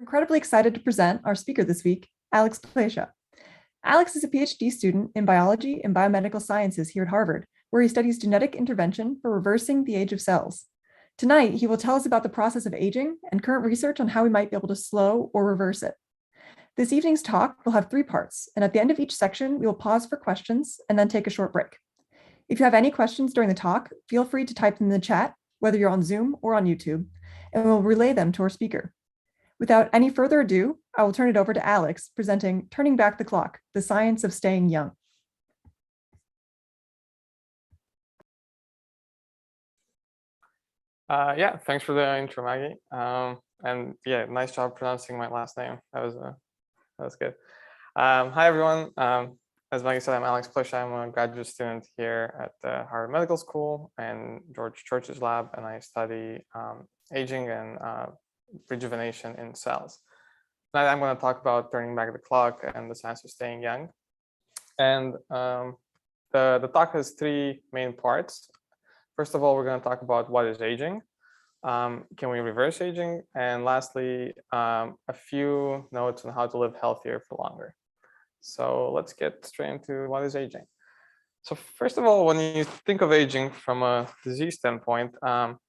Incredibly excited to present our speaker this week, Alex Plush. Alex is a PhD student in biology and biomedical sciences here at Harvard, where he studies genetic intervention for reversing the age of cells. Tonight, he will tell us about the process of aging and current research on how we might be able to slow or reverse it. This evening's talk will have 3 parts, and at the end of each section, we will pause for questions and then take a short break. If you have any questions during the talk, feel free to type them in the chat, whether you're on Zoom or on YouTube, and we'll relay them to our speaker. Without any further ado, I will turn it over to Alex, presenting Turning Back the Clock, the Science of Staying Young. Yeah, thanks for the intro, Maggie. And yeah, nice job pronouncing my last name. That was good. Hi, everyone. As Maggie said, I'm Alex Plush. I'm a graduate student here at the Harvard Medical School and George Church's lab, and I study aging and rejuvenation in cells. Tonight I'm going to talk about turning back the clock and the science of staying young. And the talk has 3 main parts. First of all, we're going to talk about what is aging. Can we reverse aging? And lastly, a few notes on how to live healthier for longer. So let's get straight into what is aging. So first of all, when you think of aging from a disease standpoint,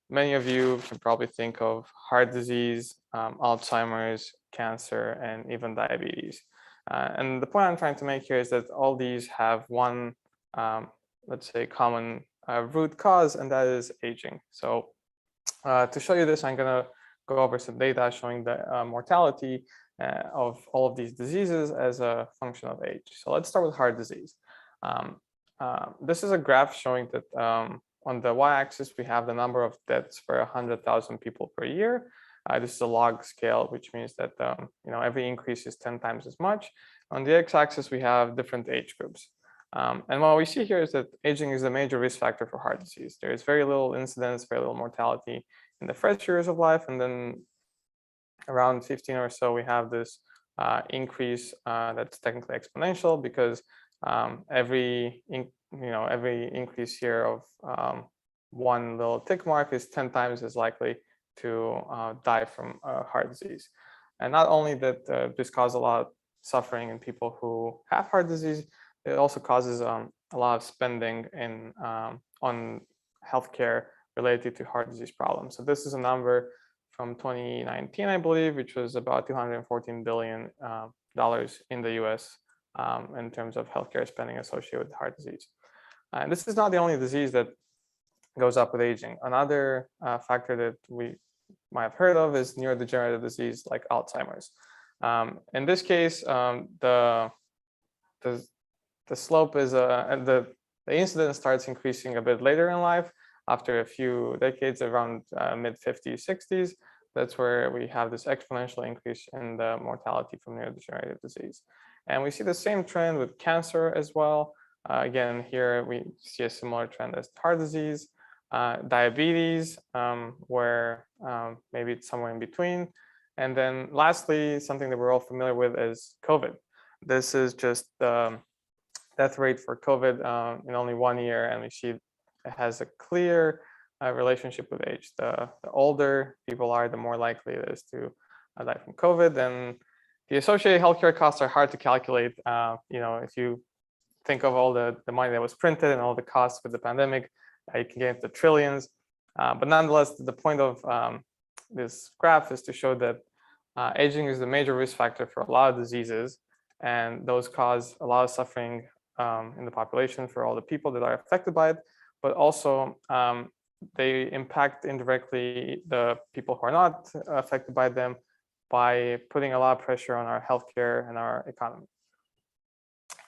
many of you can probably think of heart disease, Alzheimer's, cancer, and even diabetes. And the point I'm trying to make here is that all these have one, let's say, common root cause, and that is aging. So to show you this, I'm going to go over some data showing the mortality of all of these diseases as a function of age. So let's start with heart disease. This is a graph showing that on the y-axis, we have the number of deaths per 100,000 people per year. This is a log scale, which means that every increase is 10 times as much. On the x-axis, we have different age groups. And what we see here is that aging is a major risk factor for heart disease. There is very little incidence, very little mortality in the first years of life, and then around 15 or so, we have this increase that's technically exponential because every increase here of 1 little tick mark is 10 times as likely to die from heart disease. And not only that this causes a lot of suffering in people who have heart disease, it also causes a lot of spending on healthcare related to heart disease problems. So this is a number from 2019, I believe, which was about $214 billion in the US in terms of healthcare spending associated with heart disease. And this is not the only disease that goes up with aging. Another factor that we might have heard of is neurodegenerative disease like Alzheimer's. In this case, the slope is and the incidence starts increasing a bit later in life. After a few decades, around mid-50s, 60s, that's where we have this exponential increase in the mortality from neurodegenerative disease. And we see the same trend with cancer as well. Again, here we see a similar trend as heart disease, diabetes, where maybe it's somewhere in between. And then lastly, something that we're all familiar with is COVID. This is just the death rate for COVID in only 1 year, and we see it has a clear relationship with age. The older people are, the more likely it is to die from COVID. And the associated healthcare costs are hard to calculate. If you think of all the money that was printed and all the costs with the pandemic, you can get into trillions. But nonetheless, the point of this graph is to show that aging is the major risk factor for a lot of diseases, and those cause a lot of suffering in the population for all the people that are affected by it. But also they impact indirectly the people who are not affected by them by putting a lot of pressure on our healthcare and our economy.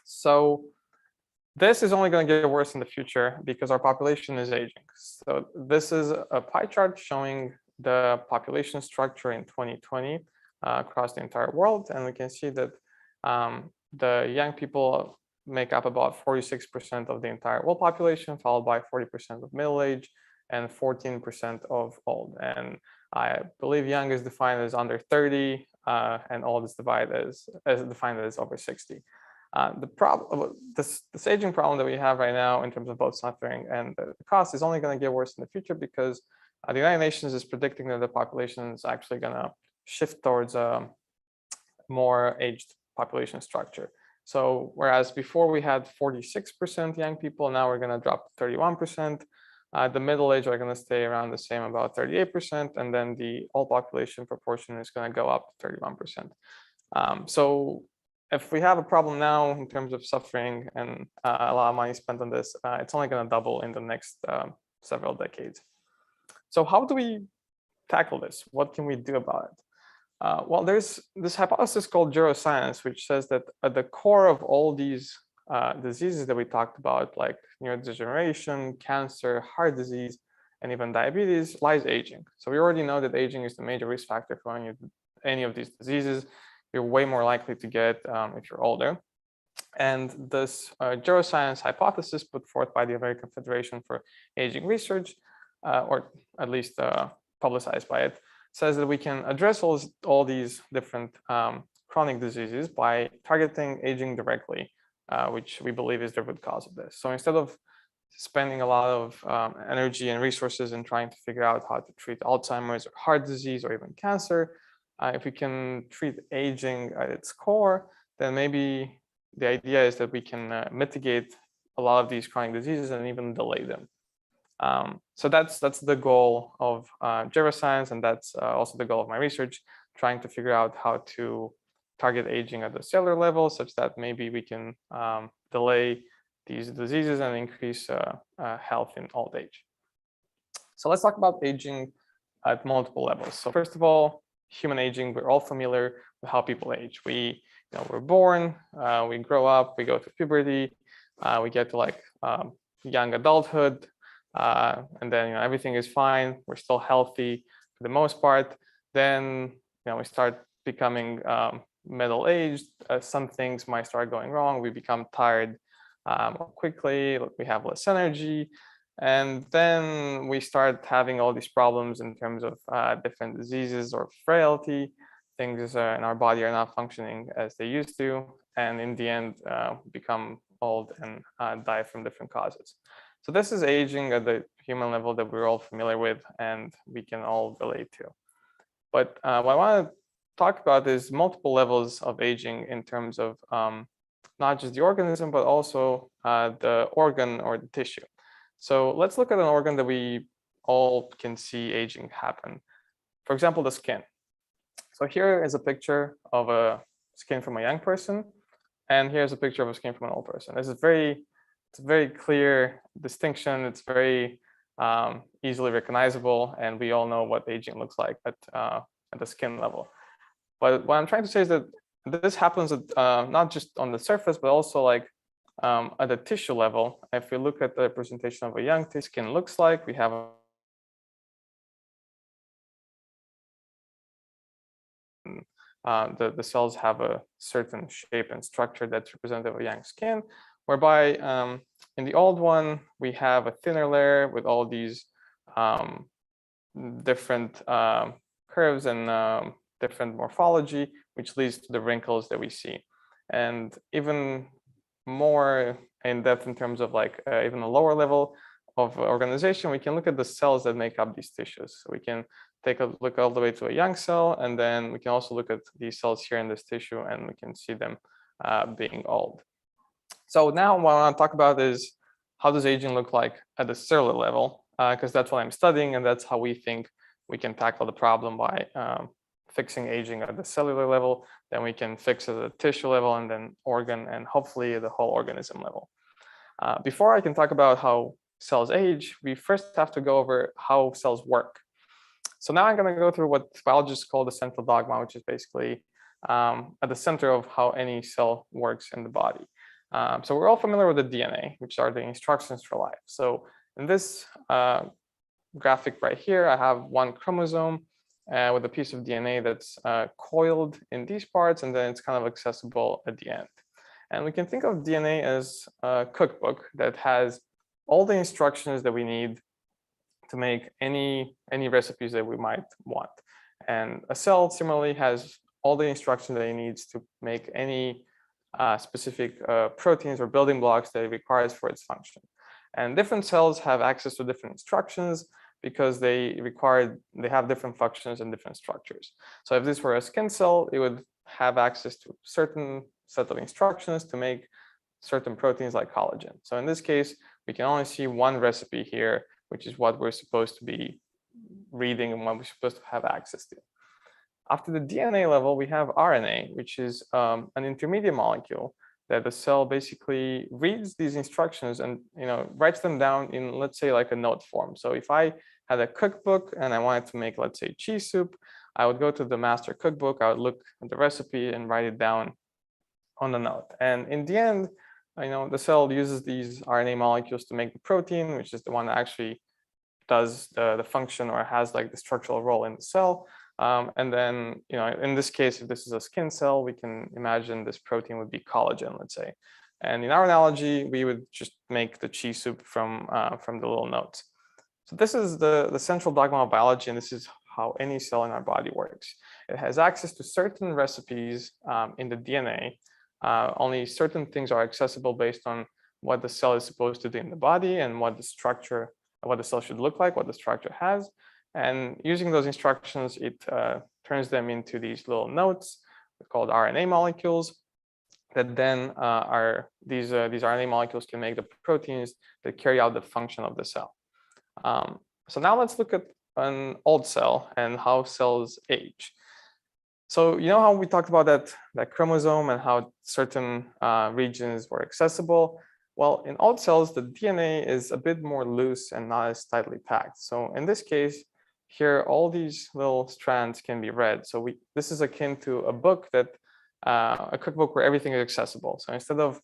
So this is only going to get worse in the future because our population is aging. So this is a pie chart showing the population structure in 2020 across the entire world. And we can see that the young people make up about 46% of the entire world population, followed by 40% of middle age and 14% of old. And I believe young is defined as under 30, and old is defined as over 60. The problem, this aging problem that we have right now in terms of both suffering and the cost is only going to get worse in the future because the United Nations is predicting that the population is actually going to shift towards a more aged population structure. So whereas before we had 46% young people, now we're going to drop to 31%. The middle age are going to stay around the same, about 38%, and then the all population proportion is going to go up to 31%. So if we have a problem now in terms of suffering and a lot of money spent on this, it's only going to double in the next several decades. So how do we tackle this? What can we do about it? Well, there's this hypothesis called neuroscience, which says that at the core of all these diseases that we talked about, like neurodegeneration, cancer, heart disease, and even diabetes, lies aging. So we already know that aging is the major risk factor for any of these diseases. You're way more likely to get if you're older. And this neuroscience hypothesis put forth by the American Federation for Aging Research, or at least publicized by it, says that we can address all these different chronic diseases by targeting aging directly, which we believe is the root cause of this. So instead of spending a lot of energy and resources in trying to figure out how to treat Alzheimer's or heart disease or even cancer, if we can treat aging at its core, then maybe the idea is that we can mitigate a lot of these chronic diseases and even delay them. So that's the goal of neuroscience, and that's also the goal of my research, trying to figure out how to target aging at the cellular level such that maybe we can delay these diseases and increase health in old age. So let's talk about aging at multiple levels. So first of all, human aging, we're all familiar with how people age. We're born, we grow up, we go through puberty, we get to like young adulthood, and then everything is fine. We're still healthy for the most part. Then we start becoming middle-aged. Some things might start going wrong. We become tired more quickly. We have less energy, and then we start having all these problems in terms of different diseases or frailty. Things in our body are not functioning as they used to, and in the end, become old and die from different causes. So this is aging at the human level that we're all familiar with and we can all relate to. But what I want to talk about is multiple levels of aging in terms of not just the organism, but also the organ or the tissue. So let's look at an organ that we all can see aging happen. For example, the skin. So here is a picture of a skin from a young person, and here's a picture of a skin from an old person. This is it's a very clear distinction. It's very easily recognizable, and we all know what aging looks like at the skin level. But what I'm trying to say is that this happens at, not just on the surface, but also like at the tissue level. If we look at the representation of a young tissue, skin looks like, we have the cells have a certain shape and structure that's representative of young skin, whereby in the old one, we have a thinner layer with all these different curves and different morphology, which leads to the wrinkles that we see. And even more in depth in terms of like even a lower level of organization, we can look at the cells that make up these tissues. So we can take a look all the way to a young cell, and then we can also look at these cells here in this tissue, and we can see them being old. So now what I want to talk about is how does aging look like at the cellular level, because that's what I'm studying, and that's how we think we can tackle the problem by fixing aging at the cellular level. Then we can fix it at the tissue level, and then organ, and hopefully the whole organism level. Before I can talk about how cells age, we first have to go over how cells work. So now I'm going to go through what biologists call the central dogma, which is basically at the center of how any cell works in the body. So we're all familiar with the DNA, which are the instructions for life. So in this graphic right here, I have one chromosome with a piece of DNA that's coiled in these parts, and then it's kind of accessible at the end. And we can think of DNA as a cookbook that has all the instructions that we need to make any recipes that we might want. And a cell similarly has all the instructions that it needs to make any specific proteins or building blocks that it requires for its function. And different cells have access to different instructions because they have different functions and different structures. So if this were a skin cell, it would have access to a certain set of instructions to make certain proteins like collagen. So in this case, we can only see one recipe here, which is what we're supposed to be reading and what we're supposed to have access to. After the DNA level, we have RNA, which is an intermediate molecule that the cell basically reads these instructions and writes them down in, let's say, like a note form. So if I had a cookbook and I wanted to make, let's say, cheese soup, I would go to the master cookbook, I would look at the recipe and write it down on the note. And in the end, the cell uses these RNA molecules to make the protein, which is the one that actually does the function or has like the structural role in the cell. And then, in this case, if this is a skin cell, we can imagine this protein would be collagen, let's say. And in our analogy, we would just make the cheese soup from the little notes. So this is the central dogma of biology, and this is how any cell in our body works. It has access to certain recipes in the DNA. Only certain things are accessible based on what the cell is supposed to do in the body and what the structure, what the cell should look like, what the structure has. And using those instructions, it turns them into these little notes called RNA molecules that then are these RNA molecules can make the proteins that carry out the function of the cell. So now let's look at an old cell and how cells age. So how we talked about that chromosome and how certain regions were accessible? Well, in old cells, the DNA is a bit more loose and not as tightly packed. So in this case, here, all these little strands can be read. So this is akin to a book a cookbook where everything is accessible. So instead of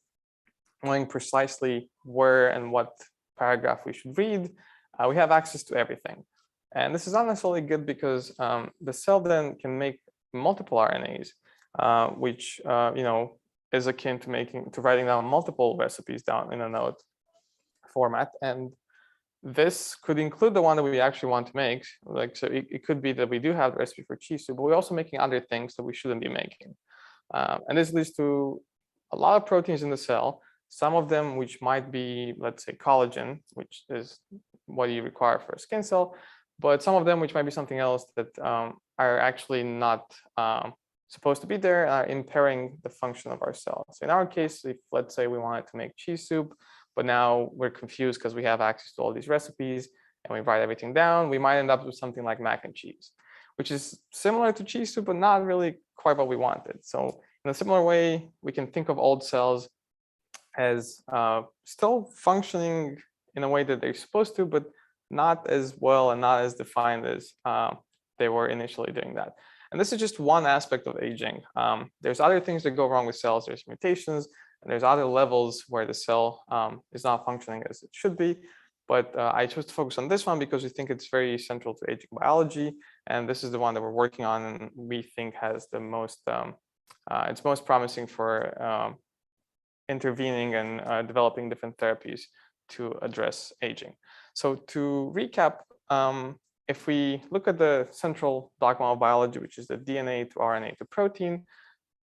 knowing precisely where and what paragraph we should read, we have access to everything. And this is not necessarily good because the cell then can make multiple RNAs, which is akin to writing down multiple recipes down in a note format. And this could include the one that we actually want to make. So it could be that we do have the recipe for cheese soup, but we're also making other things that we shouldn't be making. And this leads to a lot of proteins in the cell, some of them which might be, let's say, collagen, which is what you require for a skin cell, but some of them which might be something else that are actually not supposed to be there, are impairing the function of our cells. So in our case, if let's say we wanted to make cheese soup, but now we're confused because we have access to all these recipes and we write everything down, we might end up with something like mac and cheese, which is similar to cheese soup, but not really quite what we wanted. So in a similar way, we can think of old cells as still functioning in a way that they're supposed to, but not as well and not as defined as they were initially doing that. And this is just one aspect of aging. There's other things that go wrong with cells. There's mutations, and there's other levels where the cell is not functioning as it should be. But I chose to focus on this one because we think it's very central to aging biology. And this is the one that we're working on and we think has the most, it's most promising for intervening and developing different therapies to address aging. So to recap, if we look at the central dogma of biology, which is the DNA to RNA to protein,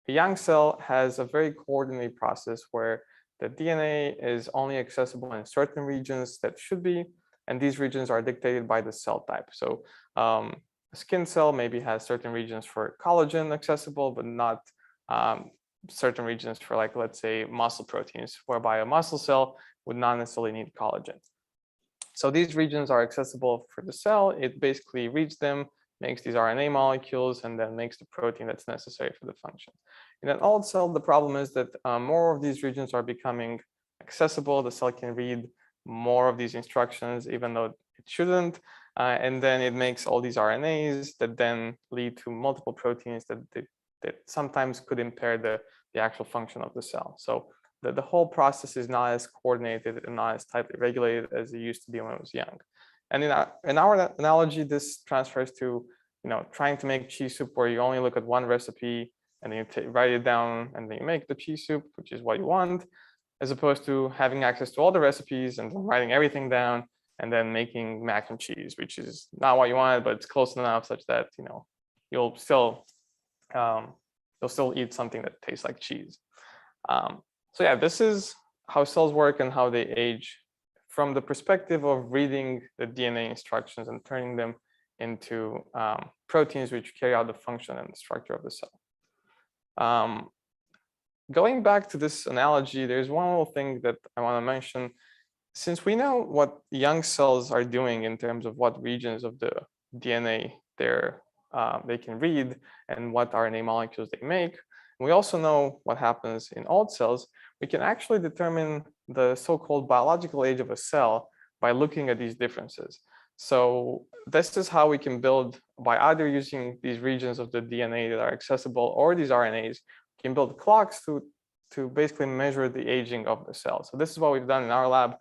a young cell has a very coordinated process where the DNA is only accessible in certain regions that should be, and these regions are dictated by the cell type. So a skin cell maybe has certain regions for collagen accessible, but not certain regions for, like, let's say, muscle proteins, whereby a muscle cell would not necessarily need collagen. So these regions are accessible for the cell. It basically reads them, makes these RNA molecules, and then makes the protein that's necessary for the function. In an old cell, the problem is that more of these regions are becoming accessible. The cell can read more of these instructions, even though it shouldn't. And then it makes all these RNAs that then lead to multiple proteins that sometimes could impair the actual function of the cell. So the whole process is not as coordinated and not as tightly regulated as it used to be when it was young. And in our analogy, this transfers to trying to make cheese soup where you only look at one recipe and then you write it down and then you make the cheese soup, which is what you want, as opposed to having access to all the recipes and writing everything down and then making mac and cheese, which is not what you wanted, but it's close enough such that you'll still eat something that tastes like cheese. So yeah, this is how cells work and how they age from the perspective of reading the DNA instructions and turning them into proteins which carry out the function and the structure of the cell. Going back to this analogy, there's one little thing that I want to mention. Since we know what young cells are doing in terms of what regions of the DNA they can read and what RNA molecules they make, we also know what happens in old cells, we can actually determine the so-called biological age of a cell by looking at these differences. So this is how we can build, by either using these regions of the DNA that are accessible or these RNAs, we can build clocks to basically measure the aging of the cell. So this is what we've done in our lab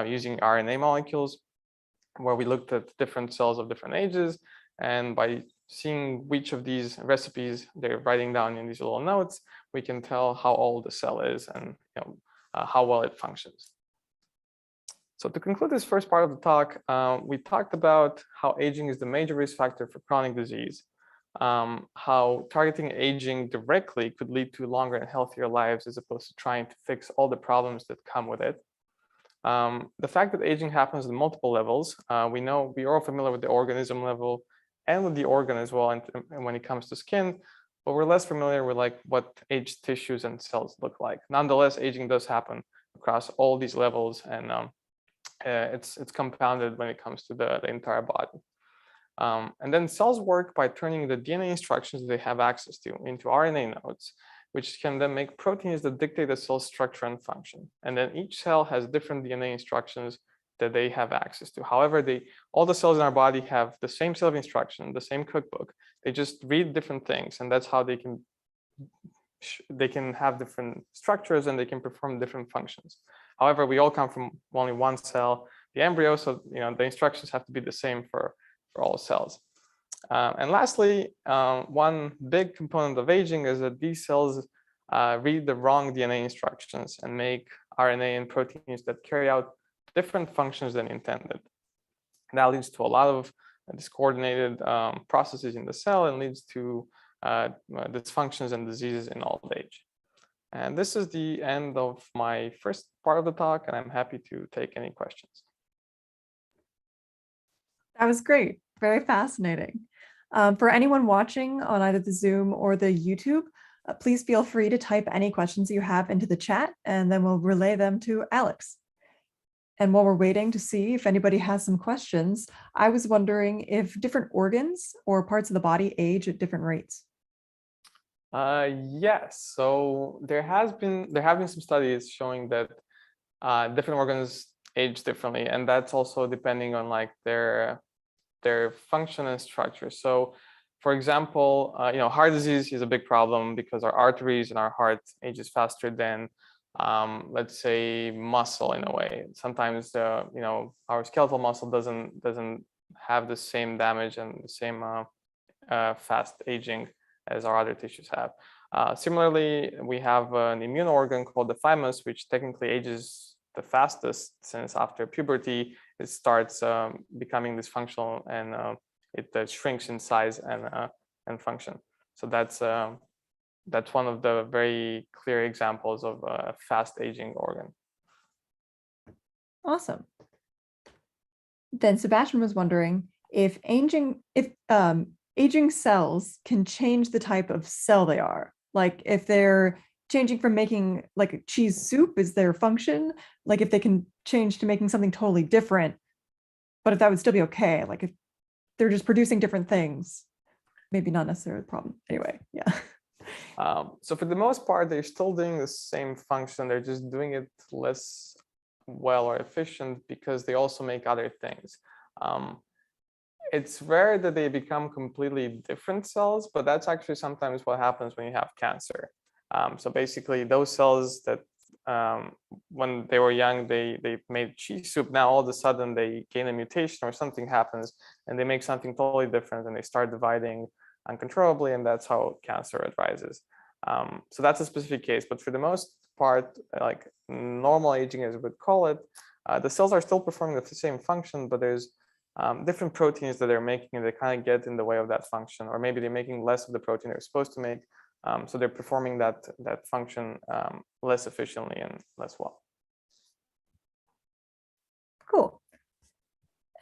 using RNA molecules, where we looked at different cells of different ages, and by seeing which of these recipes they're writing down in these little notes, we can tell how old the cell is and how well it functions. So to conclude this first part of the talk, we talked about how aging is the major risk factor for chronic disease, how targeting aging directly could lead to longer and healthier lives as opposed to trying to fix all the problems that come with it. The fact that aging happens at multiple levels, we know we are all familiar with the organism level and with the organ as well, and when it comes to skin, but we're less familiar with like what aged tissues and cells look like. Nonetheless, aging does happen across all these levels, and it's compounded when it comes to the entire body. And then cells work by turning the DNA instructions they have access to into RNA nodes, which can then make proteins that dictate the cell's structure and function. And then each cell has different DNA instructions that they have access to. However, all the cells in our body have the same set of instructions, the same cookbook. They just read different things, and that's how they can have different structures and they can perform different functions. However, we all come from only one cell, the embryo, so the instructions have to be the same for all cells. And lastly, one big component of aging is that these cells read the wrong DNA instructions and make RNA and proteins that carry out different functions than intended. And that leads to a lot of discoordinated processes in the cell and leads to dysfunctions and diseases in old age. And this is the end of my first part of the talk, and I'm happy to take any questions. That was great. Very fascinating. For anyone watching on either the Zoom or the YouTube, please feel free to type any questions you have into the chat, and then we'll relay them to Alex. And while we're waiting to see if anybody has some questions, I was wondering if different organs or parts of the body age at different rates. Yes. So there have been some studies showing that different organs age differently, and that's also depending on like their function and structure. So, for example, heart disease is a big problem because our arteries and our heart ages faster than, let's say, muscle in a way. Sometimes our skeletal muscle doesn't have the same damage and the same fast aging as our other tissues have. Similarly, we have an immune organ called the thymus, which technically ages the fastest, since after puberty it starts becoming dysfunctional and it shrinks in size and function. So that's one of the very clear examples of a fast aging organ. Awesome. Then Sebastian was wondering if aging cells can change the type of cell they are. Like if they're changing from making like a cheese soup is their function, like if they can change to making something totally different, but if that would still be okay, like if they're just producing different things, maybe not necessarily a problem. Anyway, yeah. So for the most part, they're still doing the same function. They're just doing it less well or efficient because they also make other things. It's rare that they become completely different cells, but that's actually sometimes what happens when you have cancer. So basically those cells that when they were young, they made cheese soup. Now all of a sudden they gain a mutation or something happens and they make something totally different and they start dividing uncontrollably, and that's how cancer arises. So that's a specific case, but for the most part, like normal aging as we would call it, the cells are still performing the same function, but there's different proteins that they're making and they kind of get in the way of that function, or maybe they're making less of the protein they're supposed to make. So they're performing that function less efficiently and less well.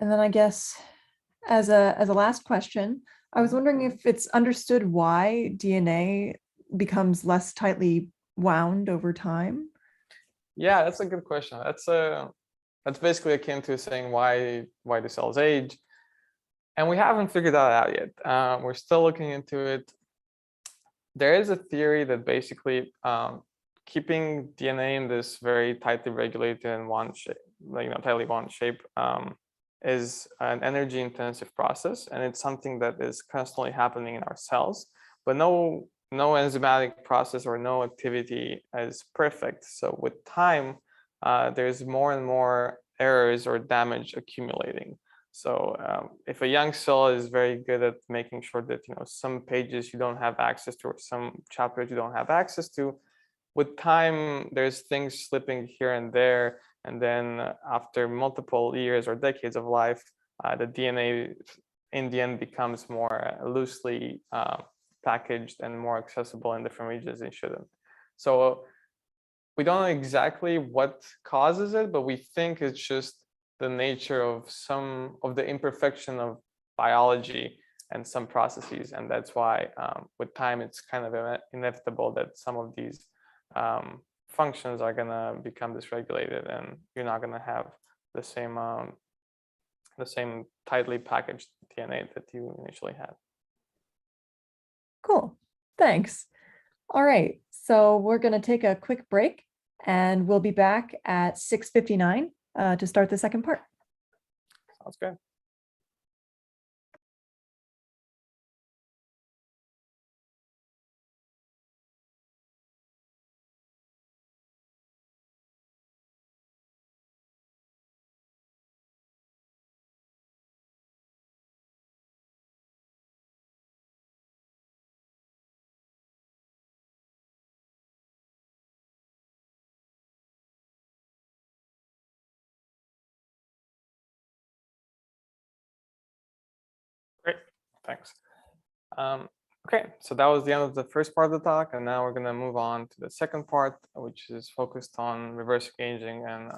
And then I guess as a last question, I was wondering if it's understood why DNA becomes less tightly wound over time. Yeah, that's a good question. That's basically akin to saying why the cells age, and we haven't figured that out yet. We're still looking into it. There is a theory that basically keeping DNA in this very tightly regulated and wound shape, tightly wound shape, is an energy intensive process, and it's something that is constantly happening in our cells, but no enzymatic process or no activity is perfect. So with time, there's more and more errors or damage accumulating. So if a young cell is very good at making sure that some pages you don't have access to or some chapters you don't have access to, with time there's things slipping here and there, and then after multiple years or decades of life, the DNA in the end becomes more loosely packaged and more accessible in different regions it shouldn't. So we don't know exactly what causes it, but we think it's just the nature of some of the imperfection of biology and some processes, and that's why with time it's kind of inevitable that some of these functions are gonna become dysregulated, and you're not gonna have the same tightly packaged DNA that you initially had. Cool. Thanks. All right. So we're going to take a quick break and we'll be back at 6:59 to start the second part. Sounds good. Great, thanks. Okay, so that was the end of the first part of the talk, and now we're going to move on to the second part, which is focused on reversing aging and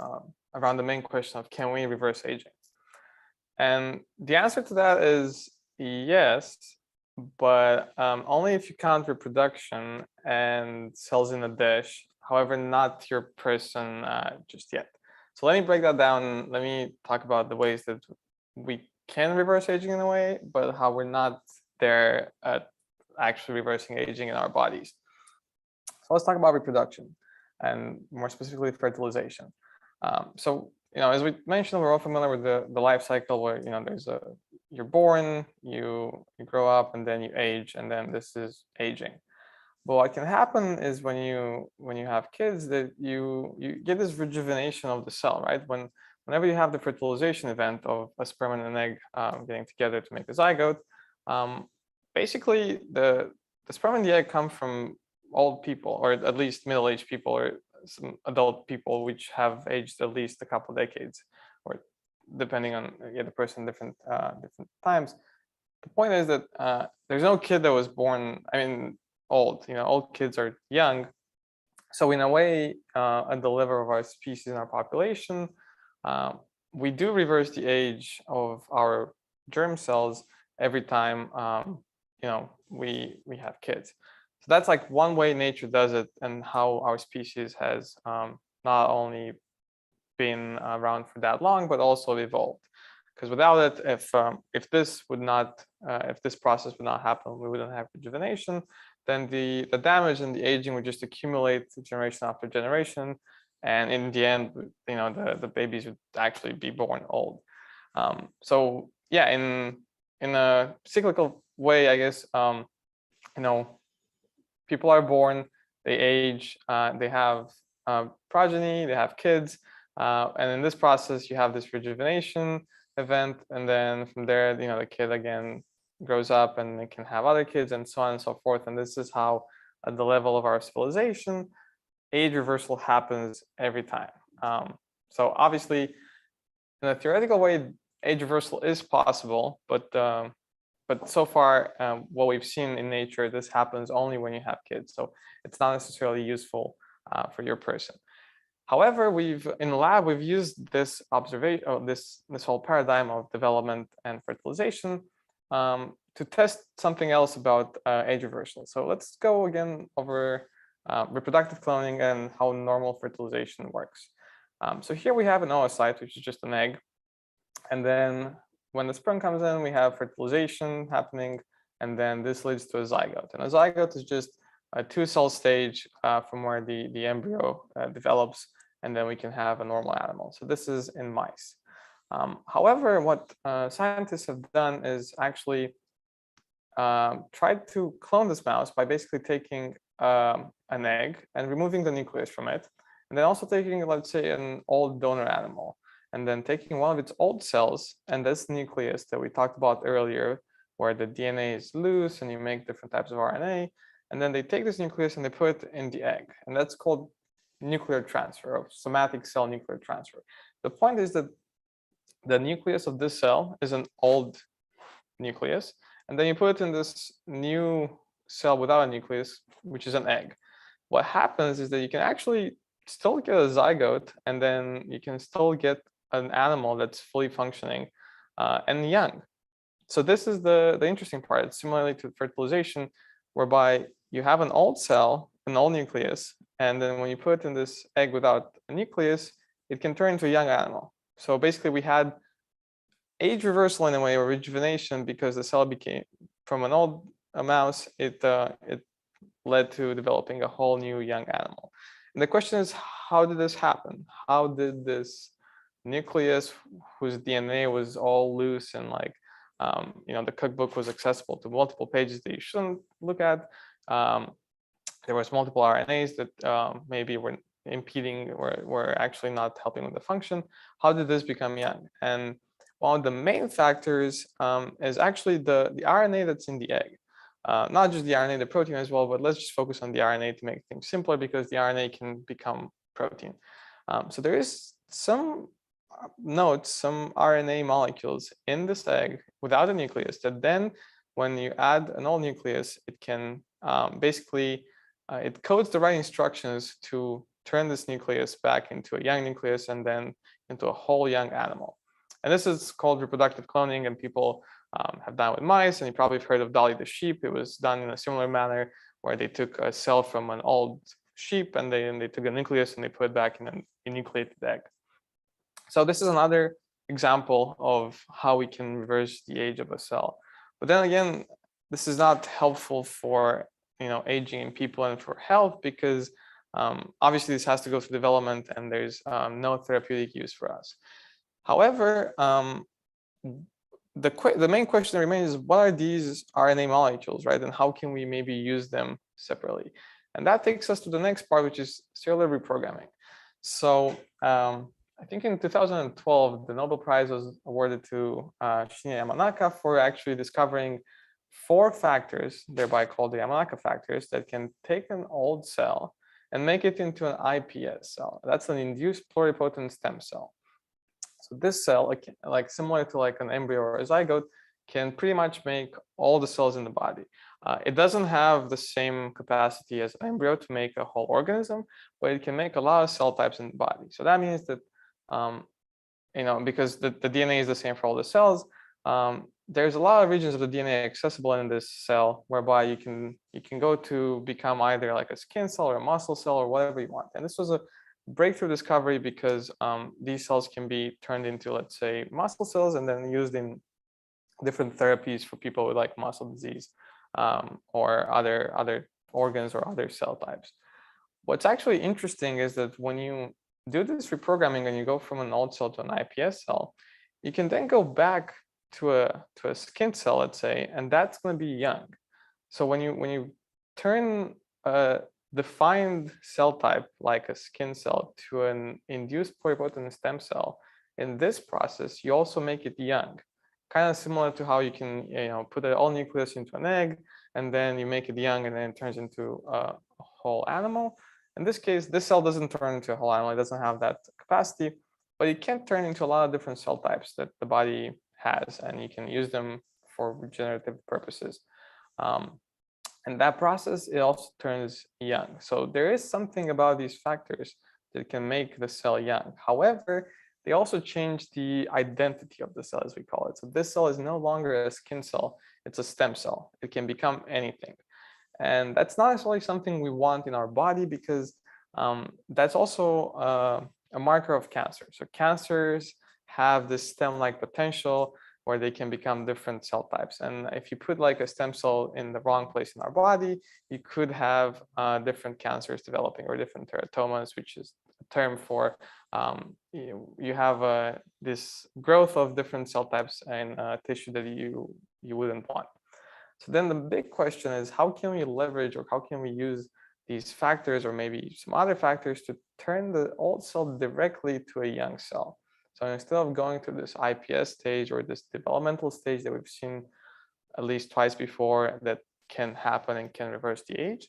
around the main question of can we reverse aging? And the answer to that is yes, but only if you count reproduction and cells in a dish, however, not your person just yet. So let me break that down. Let me talk about the ways that we can reverse aging in a way, but how we're not there at actually reversing aging in our bodies. So let's talk about reproduction, and more specifically fertilization. So as we mentioned, we're all familiar with the life cycle where you're born, you grow up, and then you age, and then this is aging. But what can happen is when you have kids, that you get this rejuvenation of the cell, right? Whenever you have the fertilization event of a sperm and an egg getting together to make a zygote, basically the sperm and the egg come from old people, or at least middle-aged people, or some adult people which have aged at least a couple decades, or depending on the person, different times. The point is that there's no kid that was born, old. Old kids are young. So in a way, at the level of our species and our population, we do reverse the age of our germ cells every time we have kids. So that's like one way nature does it, and how our species has not only been around for that long, but also evolved. Because without it, if this process would not happen, we wouldn't have rejuvenation. Then the damage and the aging would just accumulate generation after generation, and in the end, the babies would actually be born old. So yeah, in a cyclical way, I guess, people are born, they age, they have progeny, they have kids, and in this process, you have this rejuvenation event, and then from there, the kid again grows up and they can have other kids, and so on and so forth. And this is how, at the level of our civilization, age reversal happens every time. So obviously, in a theoretical way, age reversal is possible, but so far, what we've seen in nature, this happens only when you have kids. So it's not necessarily useful for your person. However, in the lab, we've used this observation, this whole paradigm of development and fertilization to test something else about age reversal. So let's go again over reproductive cloning and how normal fertilization works. So here we have an oocyte, which is just an egg. And then when the sperm comes in, we have fertilization happening, and then this leads to a zygote. And a zygote is just a 2-cell stage from where the embryo develops, and then we can have a normal animal. So this is in mice. However, what scientists have done is actually tried to clone this mouse by basically taking an egg and removing the nucleus from it, and then also taking, let's say, an old donor animal, and then taking one of its old cells and this nucleus that we talked about earlier, where the DNA is loose and you make different types of RNA, and then they take this nucleus and they put it in the egg, and that's called nuclear transfer, or somatic cell nuclear transfer. The point is that the nucleus of this cell is an old nucleus, and then you put it in this new cell without a nucleus, which is an egg. What happens is that you can actually still get a zygote, and then you can still get an animal that's fully functioning and young. So this is the interesting part. It's similarly to fertilization, whereby you have an old cell, an old nucleus, and then when you put it in this egg without a nucleus, it can turn into a young animal. So basically we had age reversal in a way, or rejuvenation, because the cell became from an old mouse, it led to developing a whole new young animal. And the question is, how did this happen? How did this nucleus, whose DNA was all loose and like, the cookbook was accessible to multiple pages that you shouldn't look at. There was multiple RNAs that maybe were impeding or were actually not helping with the function. How did this become young? And one of the main factors is actually the RNA that's in the egg. Not just the RNA, the protein as well, but let's just focus on the RNA to make things simpler, because the RNA can become protein. So there is some some RNA molecules in this egg without a nucleus that then, when you add an old nucleus, it can basically, it codes the right instructions to turn this nucleus back into a young nucleus and then into a whole young animal. And this is called reproductive cloning, and people have done with mice, and you probably have heard of Dolly the sheep. It was done in a similar manner, where they took a cell from an old sheep and they took a nucleus and they put it back in an enucleated egg. So this is another example of how we can reverse the age of a cell. But then again, this is not helpful for aging in people and for health, because obviously this has to go through development, and there's no therapeutic use for us. However, the main question that remains is, what are these RNA molecules, right? And how can we maybe use them separately? And that takes us to the next part, which is cellular reprogramming. So I think in 2012, the Nobel Prize was awarded to Shinya Yamanaka for actually discovering 4 factors, thereby called the Yamanaka factors, that can take an old cell and make it into an iPS cell. That's an induced pluripotent stem cell. So this cell, like similar to like an embryo or a zygote, can pretty much make all the cells in the body. It doesn't have the same capacity as an embryo to make a whole organism, but it can make a lot of cell types in the body. So that means that, because the DNA is the same for all the cells, there's a lot of regions of the DNA accessible in this cell, whereby you can go to become either like a skin cell or a muscle cell or whatever you want. And this was a breakthrough discovery, because these cells can be turned into, let's say, muscle cells and then used in different therapies for people with like muscle disease or other organs or other cell types. What's actually interesting is that when you do this reprogramming and you go from an old cell to an iPS cell, you can then go back to a skin cell, let's say, and that's going to be young. So when you turn a defined cell type like a skin cell to an induced pluripotent stem cell, in this process you also make it young, kind of similar to how you can put an old nucleus into an egg and then you make it young and then it turns into a whole animal. In this case, this cell doesn't turn into a whole animal, it doesn't have that capacity, but it can turn into a lot of different cell types that the body has, and you can use them for regenerative purposes. And that process, it also turns young. So there is something about these factors that can make the cell young. However, they also change the identity of the cell, as we call it. So this cell is no longer a skin cell, it's a stem cell. It can become anything. And that's not necessarily something we want in our body, because that's also a marker of cancer. So cancers have this stem-like potential where they can become different cell types. And if you put like a stem cell in the wrong place in our body, you could have different cancers developing, or different teratomas, which is a term for you have this growth of different cell types in tissue that you wouldn't want. So then the big question is, how can we leverage, or how can we use these factors, or maybe some other factors, to turn the old cell directly to a young cell? So instead of going through this IPS stage, or this developmental stage that we've seen at least twice before that can happen and can reverse the age,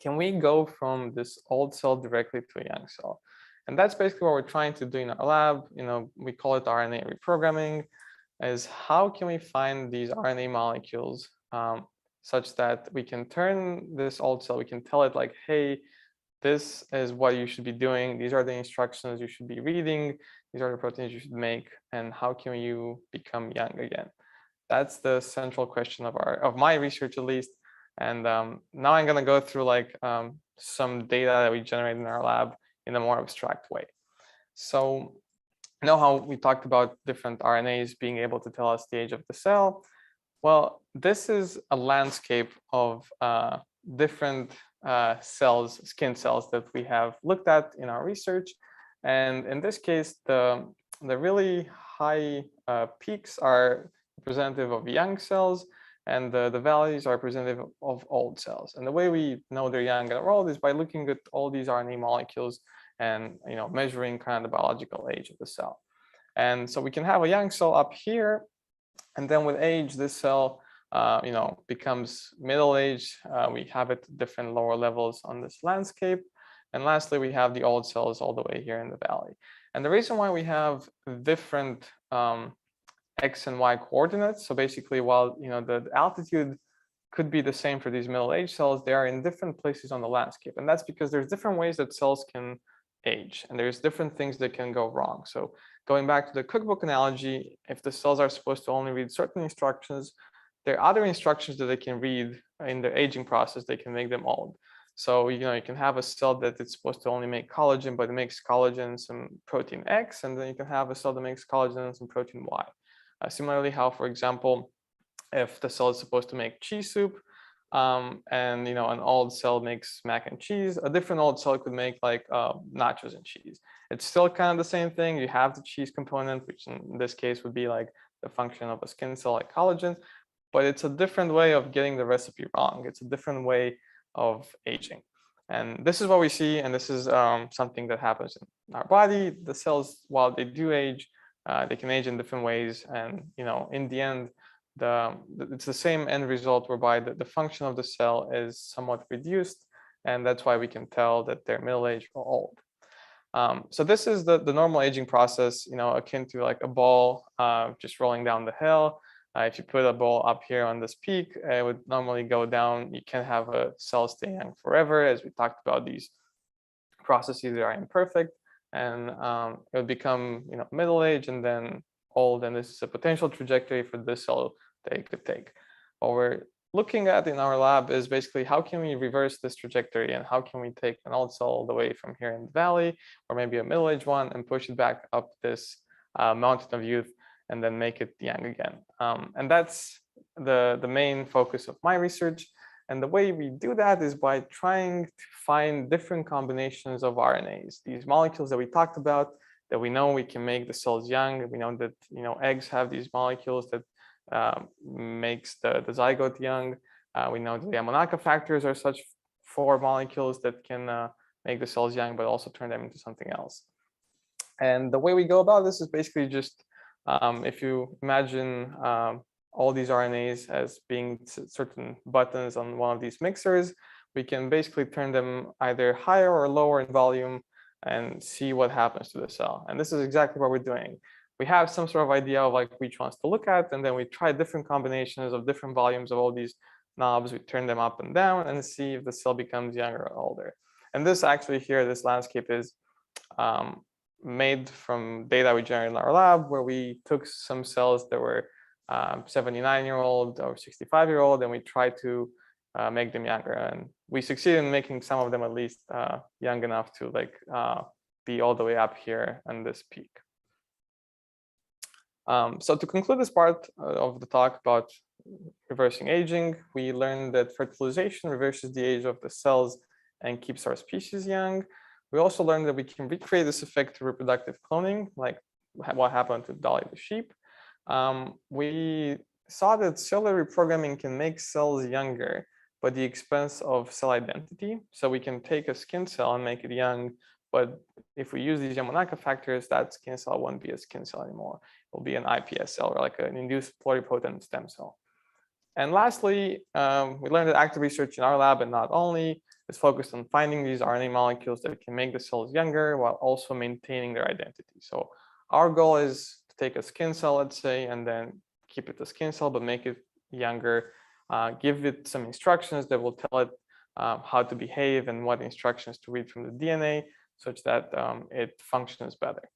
can we go from this old cell directly to a young cell? And that's basically what we're trying to do in our lab. We call it RNA reprogramming. Is how can we find these RNA molecules such that we can turn this old cell, we can tell it like, hey, this is what you should be doing. These are the instructions you should be reading. These are the proteins you should make. And how can you become young again? That's the central question of my research, at least. And now I'm going to go through like some data that we generated in our lab in a more abstract way. So you know how we talked about different RNAs being able to tell us the age of the cell? Well, this is a landscape of different cells, skin cells, that we have looked at in our research. And in this case, the really high peaks are representative of young cells, and the valleys are representative of old cells. And the way we know they're young and old is by looking at all these RNA molecules and measuring kind of the biological age of the cell. And so we can have a young cell up here, and then with age, this cell becomes middle age. We have it at different lower levels on this landscape. And lastly, we have the old cells all the way here in the valley. And the reason why we have different X and Y coordinates, so basically while the altitude could be the same for these middle-aged cells, they are in different places on the landscape. And that's because there's different ways that cells can age, and there's different things that can go wrong. So going back to the cookbook analogy, if the cells are supposed to only read certain instructions, there are other instructions that they can read in the aging process. They can make them old. So you can have a cell that it's supposed to only make collagen, but it makes collagen and some protein X, and then you can have a cell that makes collagen and some protein Y. Similarly, how, for example, if the cell is supposed to make cheese soup, and an old cell makes mac and cheese, a different old cell could make like nachos and cheese. It's still kind of the same thing. You have the cheese component, which in this case would be like the function of a skin cell like collagen, but it's a different way of getting the recipe wrong. It's a different way of aging. And this is what we see, and this is something that happens in our body. The cells, while they do age, they can age in different ways, and in the end, it's the same end result, whereby the function of the cell is somewhat reduced, and that's why we can tell that they're middle-aged or old. So this is the normal aging process, akin to like a ball just rolling down the hill. If you put a ball up here on this peak, it would normally go down. You can't have a cell stay young forever, as we talked about. These processes are imperfect, and it would become middle age and then old, and this is a potential trajectory for this cell that it could take. What we're looking at in our lab is basically how can we reverse this trajectory, and how can we take an old cell all the way from here in the valley, or maybe a middle-aged one, and push it back up this mountain of youth, and then make it young again. And that's the main focus of my research. And the way we do that is by trying to find different combinations of RNAs, these molecules that we talked about, that we know we can make the cells young. We know that eggs have these molecules that makes the zygote young. We know that the Yamanaka factors are such 4 molecules that can make the cells young, but also turn them into something else. And the way we go about this is basically just if you imagine all these RNAs as being certain buttons on one of these mixers, we can basically turn them either higher or lower in volume and see what happens to the cell. And this is exactly what we're doing. We have some sort of idea of like which ones to look at, and then we try different combinations of different volumes of all these knobs. We turn them up and down and see if the cell becomes younger or older. And this actually here, this landscape is made from data we generated in our lab, where we took some cells that were 79-year-old or 65-year-old, and we tried to make them younger. And we succeeded in making some of them at least young enough to be all the way up here on this peak. So to conclude this part of the talk about reversing aging, we learned that fertilization reverses the age of the cells and keeps our species young. We also learned that we can recreate this effect through reproductive cloning, like what happened to Dolly the sheep. We saw that cellular reprogramming can make cells younger, but at the expense of cell identity. So we can take a skin cell and make it young, but if we use these Yamanaka factors, that skin cell won't be a skin cell anymore. It will be an iPS cell, or like an induced pluripotent stem cell. And lastly, we learned that active research in our lab, and not only, is focused on finding these RNA molecules that can make the cells younger while also maintaining their identity. So our goal is to take a skin cell, let's say, and then keep it a skin cell, but make it younger, give it some instructions that will tell it how to behave and what instructions to read from the DNA, such that it functions better.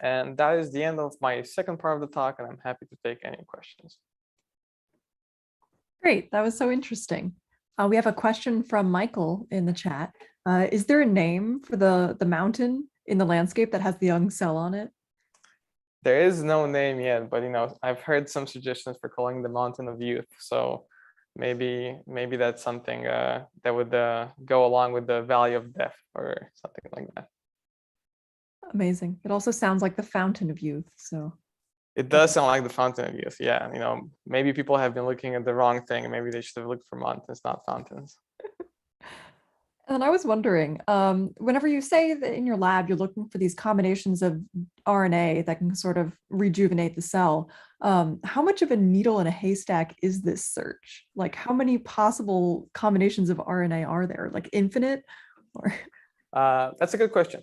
And that is the end of my second part of the talk, and I'm happy to take any questions. Great, that was so interesting. We have a question from Michael in the chat. Is there a name for the mountain in the landscape that has the young cell on it? There is no name yet, but I've heard some suggestions for calling the mountain of youth. So maybe that's something that would go along with the valley of death or something like that. Amazing. It also sounds like the fountain of youth. So it does sound like the fountain of youth. Yeah, maybe people have been looking at the wrong thing. Maybe they should have looked for mountains, not fountains. And I was wondering, whenever you say that in your lab you're looking for these combinations of RNA that can sort of rejuvenate the cell, how much of a needle in a haystack is this search? Like, how many possible combinations of RNA are there? Like infinite? Or that's a good question.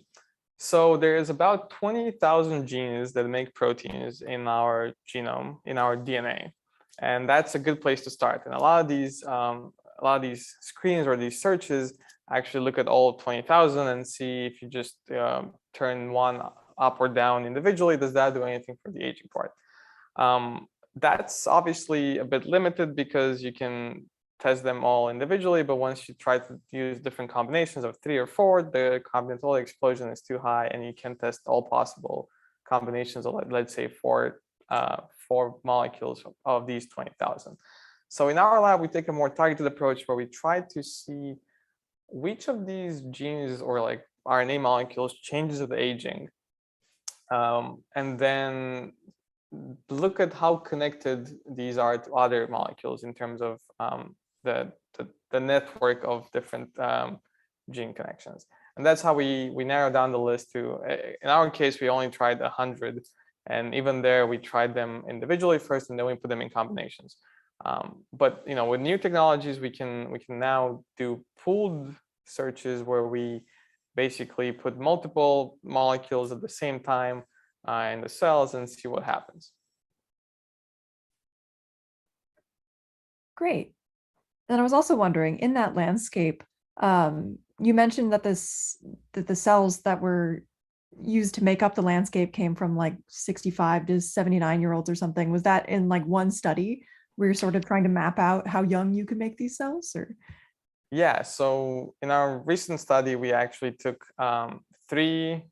So there is about 20,000 genes that make proteins in our genome, in our DNA, and that's a good place to start. And a lot of these screens or these searches actually look at all 20,000 and see if you just turn one up or down individually, does that do anything for the aging part? That's obviously a bit limited because you can test them all individually, but once you try to use different combinations of 3 or 4, the combinatorial explosion is too high, and you can test all possible combinations of, let's say, 4 molecules of these 20,000. So in our lab, we take a more targeted approach where we try to see which of these genes or like RNA molecules changes with aging, and then look at how connected these are to other molecules in terms of the network of different gene connections. And that's how we narrow down the list to, in our case, we only tried 100. And even there, we tried them individually first, and then we put them in combinations. But with new technologies, we can now do pooled searches where we basically put multiple molecules at the same time in the cells and see what happens. great. And I was also wondering, in that landscape, you mentioned that the cells that were used to make up the landscape came from like 65 to 79-year-olds or something. Was that in like one study where you're sort of trying to map out how young you could make these cells? Or yeah, so in our recent study, we actually took 3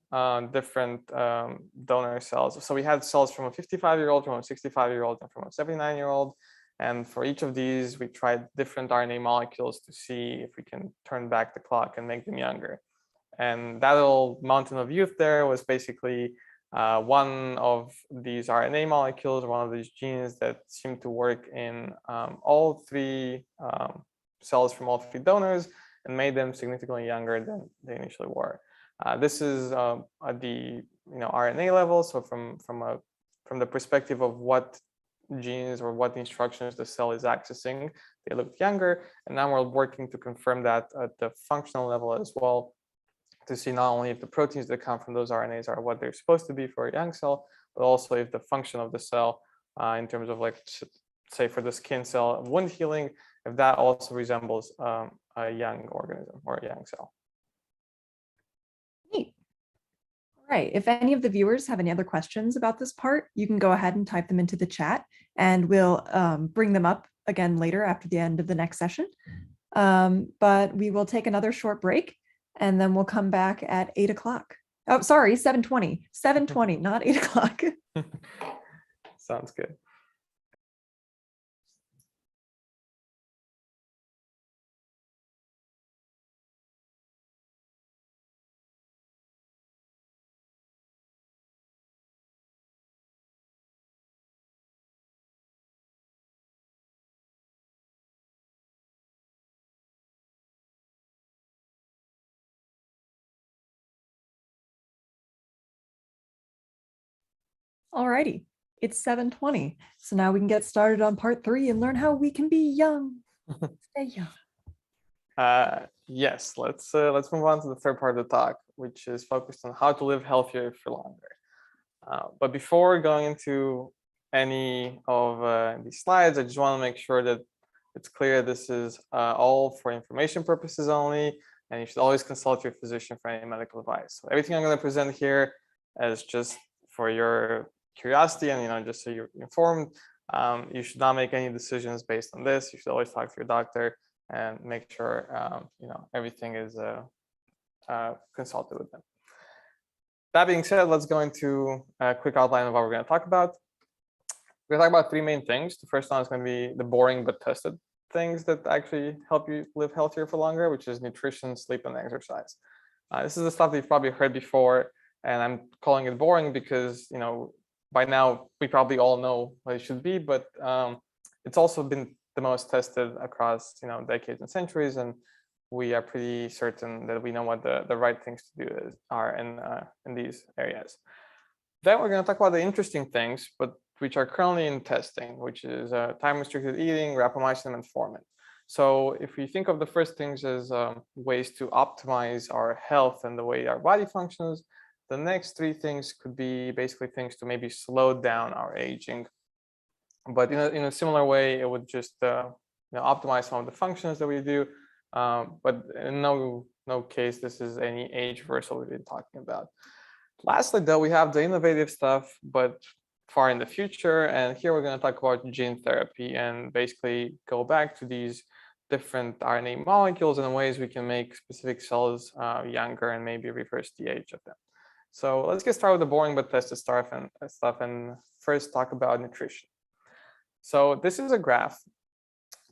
different donor cells. So we had cells from a 55-year-old, from a 65-year-old, and from a 79-year-old. And for each of these, we tried different RNA molecules to see if we can turn back the clock and make them younger. And that little mountain of youth there was basically one of these RNA molecules, one of these genes that seemed to work in all 3 cells from all 3 donors and made them significantly younger than they initially were. This is at the RNA level. So from the perspective of what genes or what instructions the cell is accessing, they looked younger. And now we're working to confirm that at the functional level as well, to see not only if the proteins that come from those RNAs are what they're supposed to be for a young cell, but also if the function of the cell in terms of, like, say for the skin cell wound healing, if that also resembles a young organism or a young cell. Neat. right. If any of the viewers have any other questions about this part, you can go ahead and type them into the chat, and we'll bring them up again later after the end of the next session. But we will take another short break, and then we'll come back at 8 o'clock. Oh, sorry, 7:20. 7:20, not 8 o'clock. Sounds good. Alrighty, it's 7:20. So now we can get started on part 3 and learn how we can be young. Stay young. Yes, let's move on to the third part of the talk, which is focused on how to live healthier for longer. But before going into any of these slides, I just want to make sure that it's clear this is all for information purposes only, and you should always consult your physician for any medical advice. So everything I'm going to present here is just for your curiosity and just so you're informed. You should not make any decisions based on this. You should always talk to your doctor and make sure everything is consulted with them. That being said, let's go into a quick outline of what we're going to talk about. We're going to talk about 3 main things. The first one is going to be the boring but tested things that actually help you live healthier for longer, which is nutrition, sleep, and exercise. This is the stuff that you've probably heard before, and I'm calling it boring because by now we probably all know what it should be, but it's also been the most tested across decades and centuries, and we are pretty certain that we know what the right things to do are in these areas. Then we're going to talk about the interesting things, but which are currently in testing, which is time-restricted eating, rapamycin, and metformin. So if we think of the first things as ways to optimize our health and the way our body functions, the next 3 things could be basically things to maybe slow down our aging. But in a similar way, it would just optimize some of the functions that we do. But in no case this is any age reversal we've been talking about. Lastly, though, we have the innovative stuff, but far in the future. And here we're going to talk about gene therapy and basically go back to these different RNA molecules and ways we can make specific cells younger and maybe reverse the age of them. So let's get started with the boring but tested stuff and first talk about nutrition. So this is a graph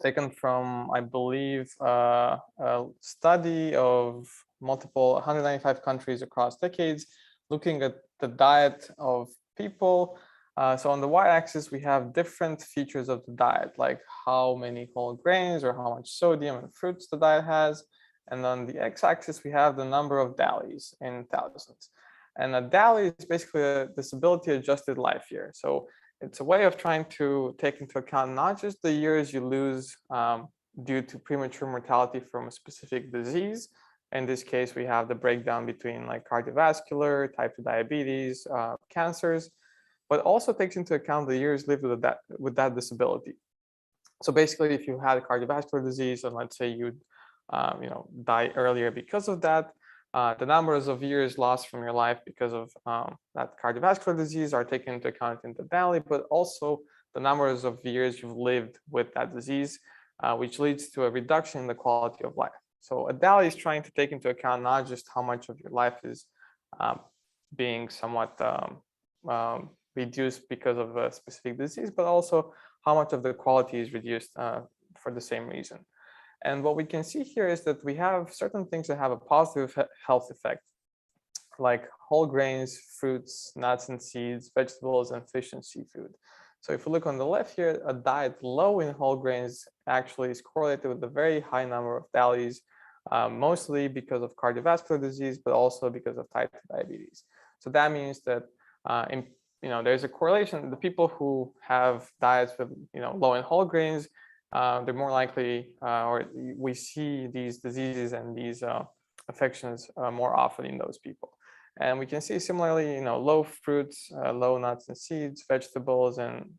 taken from, I believe, a study of 195 countries across decades, looking at the diet of people. So on the y-axis, we have different features of the diet, like how many whole grains or how much sodium and fruits the diet has. And on the x-axis, we have the number of DALYs in thousands. And a DALY is basically a disability adjusted life year. So it's a way of trying to take into account not just the years you lose due to premature mortality from a specific disease. In this case, we have the breakdown between like cardiovascular, type 2 diabetes, cancers, but also takes into account the years lived with that disability. So basically, if you had a cardiovascular disease and let's say you die earlier because of that, the numbers of years lost from your life because of that cardiovascular disease are taken into account in the DALY, but also the numbers of years you've lived with that disease, which leads to a reduction in the quality of life. So a DALY is trying to take into account not just how much of your life is being somewhat reduced because of a specific disease, but also how much of the quality is reduced for the same reason. And what we can see here is that we have certain things that have a positive health effect, like whole grains, fruits, nuts and seeds, vegetables, and fish and seafood. So if we look on the left here, a diet low in whole grains actually is correlated with a very high number of DALYs, mostly because of cardiovascular disease, but also because of type 2 diabetes. So that means that there's a correlation. The people who have diets with low in whole grains, they're more likely, or we see these diseases and these affections more often in those people. And we can see similarly, low fruits, low nuts and seeds, vegetables, and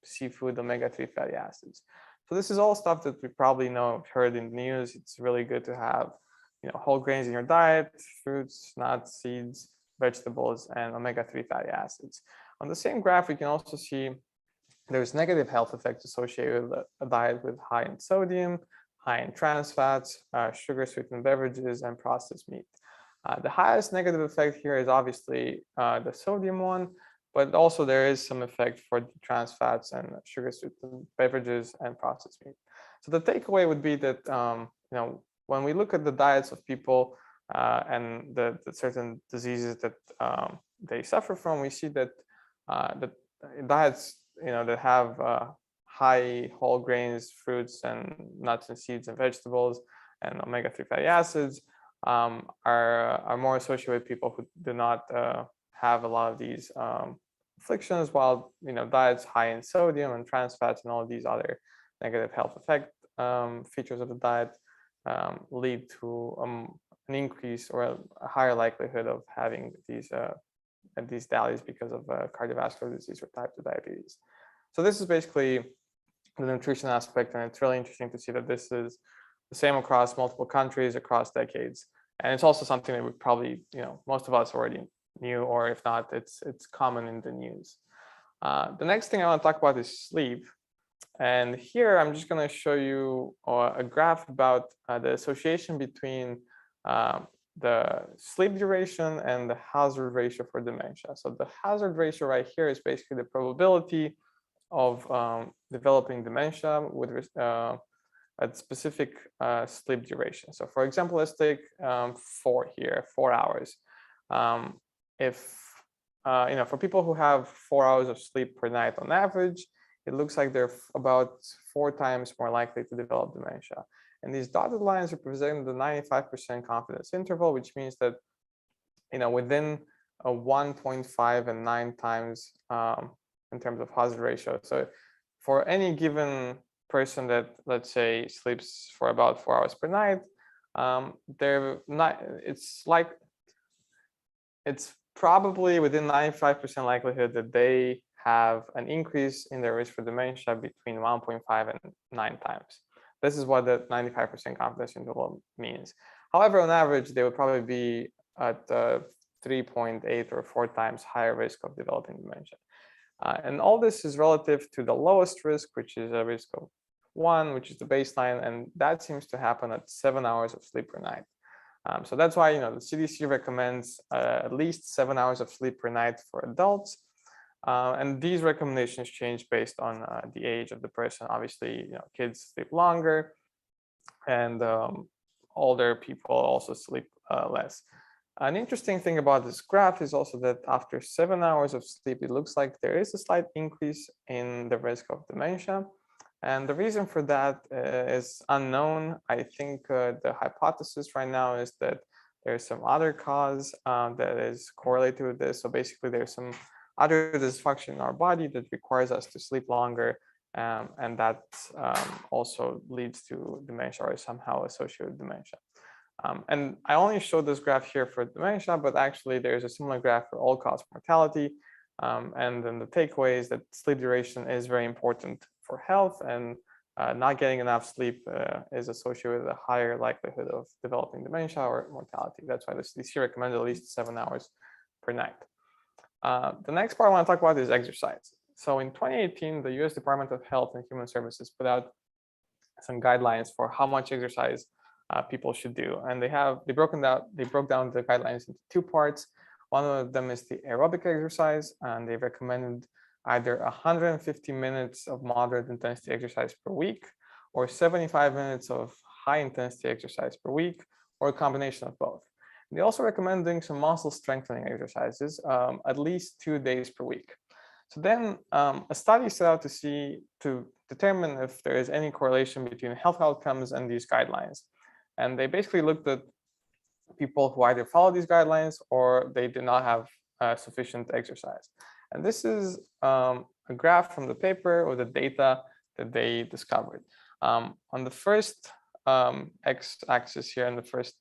seafood, omega-3 fatty acids. So this is all stuff that we probably heard in the news. It's really good to have, whole grains in your diet, fruits, nuts, seeds, vegetables, and omega-3 fatty acids. On the same graph, we can also see there's negative health effects associated with a diet with high in sodium, high in trans fats, sugar-sweetened beverages, and processed meat. The highest negative effect here is obviously the sodium one, but also there is some effect for the trans fats and sugar-sweetened beverages and processed meat. So the takeaway would be that when we look at the diets of people and the certain diseases that they suffer from, we see that the diets that have high whole grains, fruits, and nuts and seeds and vegetables, and omega-3 fatty acids are more associated with people who do not have a lot of these afflictions, while diets high in sodium and trans fats and all of these other negative health effect features of the diet lead to an increase or a higher likelihood of having these values because of cardiovascular disease or type 2 diabetes. So this is basically the nutrition aspect, and it's really interesting to see that this is the same across multiple countries, across decades. And it's also something that we probably, most of us already knew, or if not, it's common in the news. The next thing I want to talk about is sleep. And here I'm just going to show you a graph about the association between the sleep duration and the hazard ratio for dementia. So the hazard ratio right here is basically the probability of developing dementia with a specific sleep duration. So for example, let's take 4 hours. For people who have 4 hours of sleep per night on average, it looks like they're about 4 times more likely to develop dementia. And these dotted lines represent the 95% confidence interval, which means that within a 1.5 and 9 times in terms of hazard ratio. So for any given person that, let's say, sleeps for about 4 hours per night, it's probably within 95% likelihood that they have an increase in their risk for dementia between 1.5 and 9 times. This is what the 95% confidence interval means. However, on average, they would probably be at 3.8 or 4 times higher risk of developing dementia. And all this is relative to the lowest risk, which is a risk of 1, which is the baseline, and that seems to happen at 7 hours of sleep per night. So that's why the CDC recommends at least 7 hours of sleep per night for adults, and these recommendations change based on the age of the person. Obviously, kids sleep longer, and older people also sleep less. An interesting thing about this graph is also that after 7 hours of sleep, it looks like there is a slight increase in the risk of dementia. And the reason for that is unknown. I think the hypothesis right now is that there's some other cause that is correlated with this. So basically, there's some other dysfunction in our body that requires us to sleep longer. And that also leads to dementia or is somehow associated with dementia. And I only showed this graph here for dementia, but actually there's a similar graph for all-cause mortality. And then the takeaway is that sleep duration is very important for health, and not getting enough sleep is associated with a higher likelihood of developing dementia or mortality. That's why the CDC recommends at least 7 hours per night. The next part I want to talk about is exercise. So in 2018, the US Department of Health and Human Services put out some guidelines for how much exercise people should do, and they broke down the guidelines into 2 parts. One of them is the aerobic exercise, and they recommended either 150 minutes of moderate intensity exercise per week, or 75 minutes of high intensity exercise per week, or a combination of both. They also recommend doing some muscle strengthening exercises at least 2 days per week. So then a study set out to determine if there is any correlation between health outcomes and these guidelines. And they basically looked at people who either follow these guidelines or they did not have sufficient exercise. And this is a graph from the paper or the data that they discovered. On the first x-axis here, in the first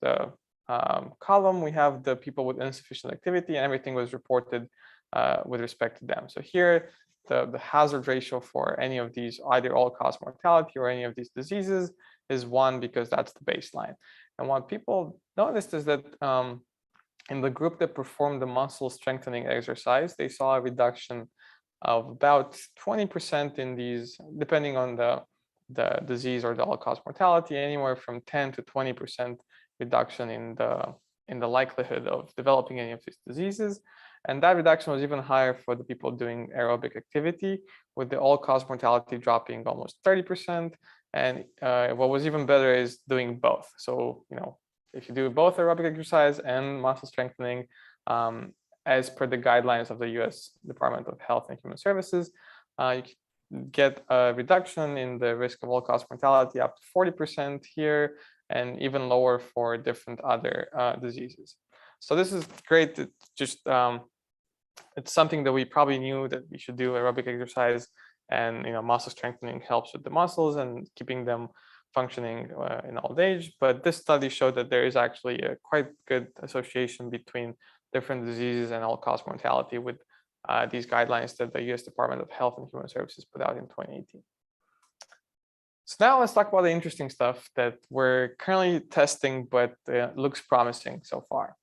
column, we have the people with insufficient activity, and everything was reported with respect to them. So here, the hazard ratio for any of these, either all-cause mortality or any of these diseases, is 1 because that's the baseline. And what people noticed is that in the group that performed the muscle strengthening exercise, they saw a reduction of about 20% in these, depending on the disease or the all-cause mortality, anywhere from 10 to 20% reduction in the likelihood of developing any of these diseases. And that reduction was even higher for the people doing aerobic activity, with the all-cause mortality dropping almost 30%. And what was even better is doing both. So, if you do both aerobic exercise and muscle strengthening, as per the guidelines of the US Department of Health and Human Services, you can get a reduction in the risk of all-cause mortality up to 40% here, and even lower for different other diseases. So this is great. It's just it's something that we probably knew that we should do aerobic exercise, and muscle strengthening helps with the muscles and keeping them functioning in old age. But this study showed that there is actually a quite good association between different diseases and all-cause mortality with these guidelines that the US Department of Health and Human Services put out in 2018. So now let's talk about the interesting stuff that we're currently testing, but looks promising so far.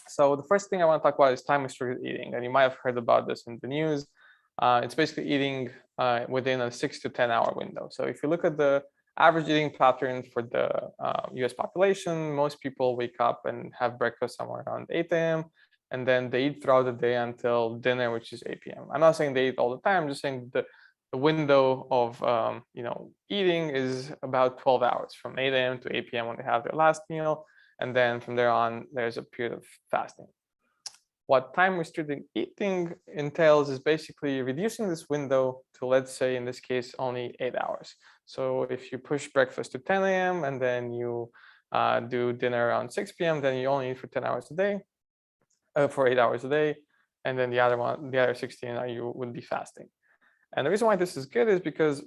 So the first thing I want to talk about is time-restricted eating, and you might have heard about this in the news. It's basically eating within a 6 to 10 hour window. So if you look at the average eating pattern for the US population, most people wake up and have breakfast somewhere around 8 a.m. and then they eat throughout the day until dinner, which is 8 p.m. I'm not saying they eat all the time, I'm just saying the window of eating is about 12 hours, from 8 a.m. to 8 p.m. when they have their last meal, and then from there on there's a period of fasting. What time restricted eating entails is basically reducing this window to, let's say in this case, only 8 hours. So if you push breakfast to 10 a.m. and then you do dinner around 6 p.m., then you only eat for 10 hours a day, for 8 hours a day, and then the other 16 you would be fasting. And the reason why this is good is because,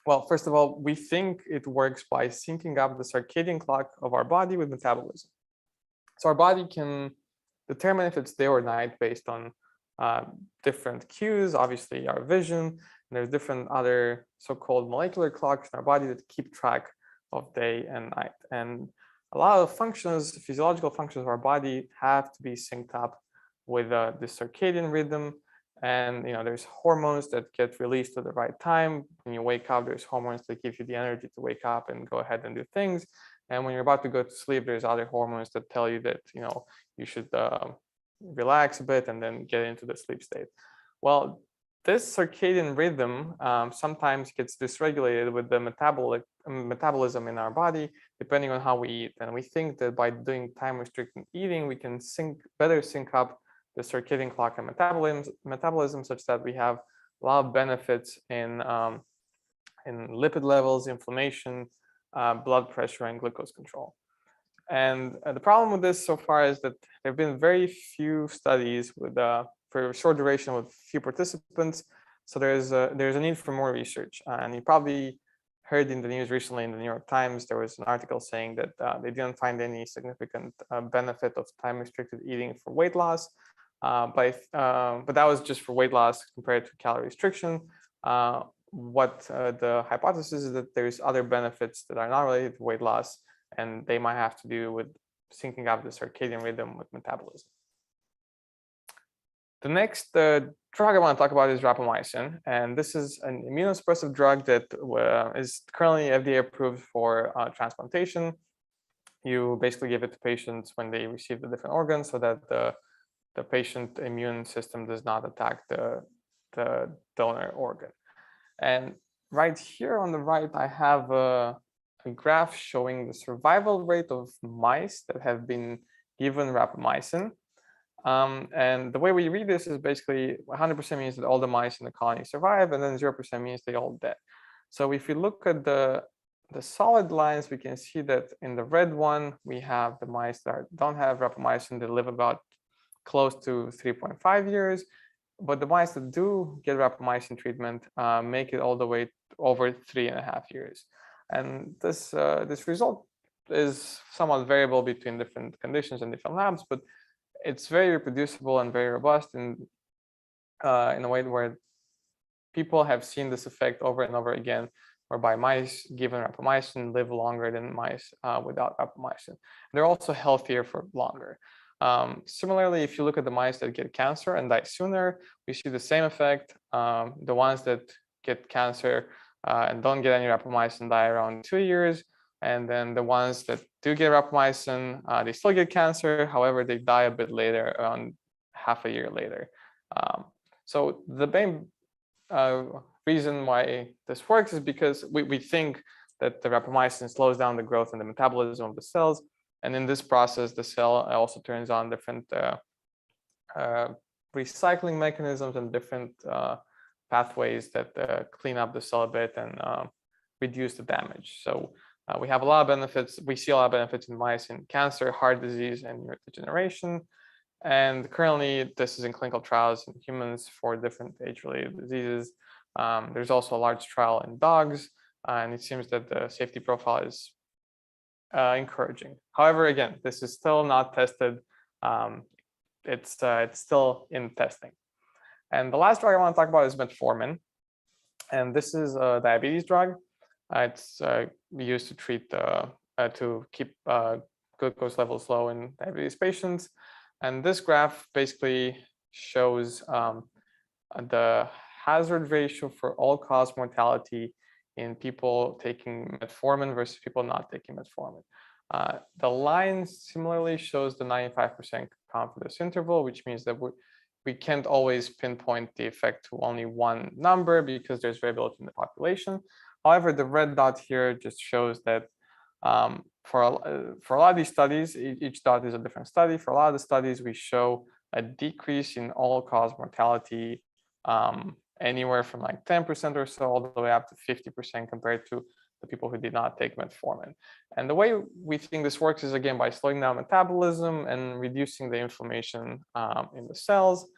well, first of all, we think it works by syncing up the circadian clock of our body with metabolism. So our body can determine if it's day or night based on different cues, obviously our vision, and there's different other so-called molecular clocks in our body that keep track of day and night. And a lot of functions, physiological functions of our body have to be synced up with the circadian rhythm. And there's hormones that get released at the right time. When you wake up, there's hormones that give you the energy to wake up and go ahead and do things. And when you're about to go to sleep, there's other hormones that tell you that you should relax a bit and then get into the sleep state. Well, this circadian rhythm sometimes gets dysregulated with the metabolism in our body, depending on how we eat. And we think that by doing time-restricted eating, we can better sync up the circadian clock and metabolism such that we have a lot of benefits in lipid levels, inflammation, blood pressure, and glucose control. And the problem with this so far is that there have been very few studies with for a short duration with few participants. So there's a need for more research. And you probably heard in the news recently in the New York Times, there was an article saying that they didn't find any significant benefit of time-restricted eating for weight loss. But that was just for weight loss compared to calorie restriction. What the hypothesis is that there's other benefits that are not related to weight loss, and they might have to do with syncing up the circadian rhythm with metabolism. The next drug I want to talk about is Rapamycin, and this is an immunosuppressive drug that is currently FDA approved for transplantation. You basically give it to patients when they receive the different organs so that the patient immune system does not attack the donor organ. And right here on the right, I have a graph showing the survival rate of mice that have been given Rapamycin. And the way we read this is basically 100% means that all the mice in the colony survive, and then 0% means they all dead. So if you look at the solid lines, we can see that in the red one, we have the mice that don't have Rapamycin, they live about close to 3.5 years. But the mice that do get Rapamycin treatment make it all the way over 3.5 years. And this result is somewhat variable between different conditions and different labs, but it's very reproducible and very robust in a way where people have seen this effect over and over again, whereby mice given Rapamycin live longer than mice without Rapamycin. They're also healthier for longer. Similarly, if you look at the mice that get cancer and die sooner, we see the same effect. The ones that get cancer and don't get any rapamycin die around 2 years. And then the ones that do get rapamycin, they still get cancer. However, they die a bit later, around half a year later. So the main reason why this works is because we think that the rapamycin slows down the growth and the metabolism of the cells. And in this process, the cell also turns on different recycling mechanisms and different pathways that clean up the cell a bit and reduce the damage. So we have a lot of benefits. We see a lot of benefits in mice in cancer, heart disease, and neurodegeneration. And currently, this is in clinical trials in humans for different age-related diseases. There's also a large trial in dogs, and it seems that the safety profile is encouraging. However, again, this is still not tested. It's still in testing. And the last drug I want to talk about is Metformin. And this is a diabetes drug. It's used to treat, to keep glucose levels low in diabetes patients. And this graph basically shows the hazard ratio for all-cause mortality in people taking metformin versus people not taking metformin. The line similarly shows the 95% confidence interval, which means that we can't always pinpoint the effect to only one number because there's variability in the population. However, the red dot here just shows that for a lot of these studies, each dot is a different study. For a lot of the studies, we show a decrease in all-cause mortality anywhere from like 10% or so all the way up to 50% compared to the people who did not take metformin. And the way we think this works is, again, by slowing down metabolism and reducing the inflammation in the cells.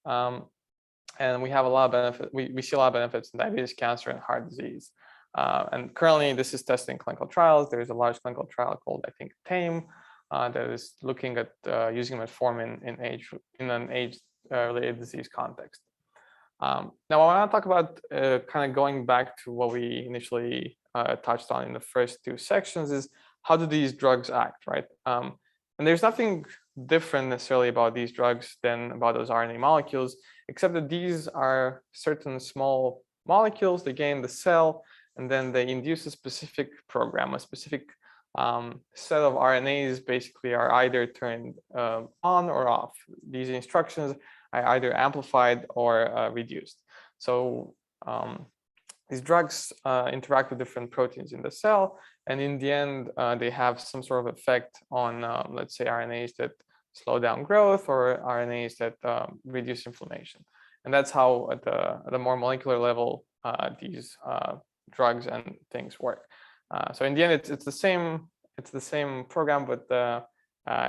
And we have a lot of benefits. We see a lot of benefits in diabetes, cancer, and heart disease. And currently, this is tested in clinical trials. There's a large clinical trial called, I think, TAME, that is looking at using metformin in an age-related disease context. Now, I want to talk about kind of going back to what we initially touched on in the first two sections is how do these drugs act, right? And there's nothing different necessarily about these drugs than about those RNA molecules, except that these are certain small molecules. They get in the cell, and then they induce a specific program, a specific set of RNAs basically are either turned on or off. These instructions are either amplified or reduced. So these drugs interact with different proteins in the cell, and in the end, they have some sort of effect on, let's say, RNAs that slow down growth or RNAs that reduce inflammation. And that's how, at the more molecular level, these drugs and things work. So in the end, it's the same program, but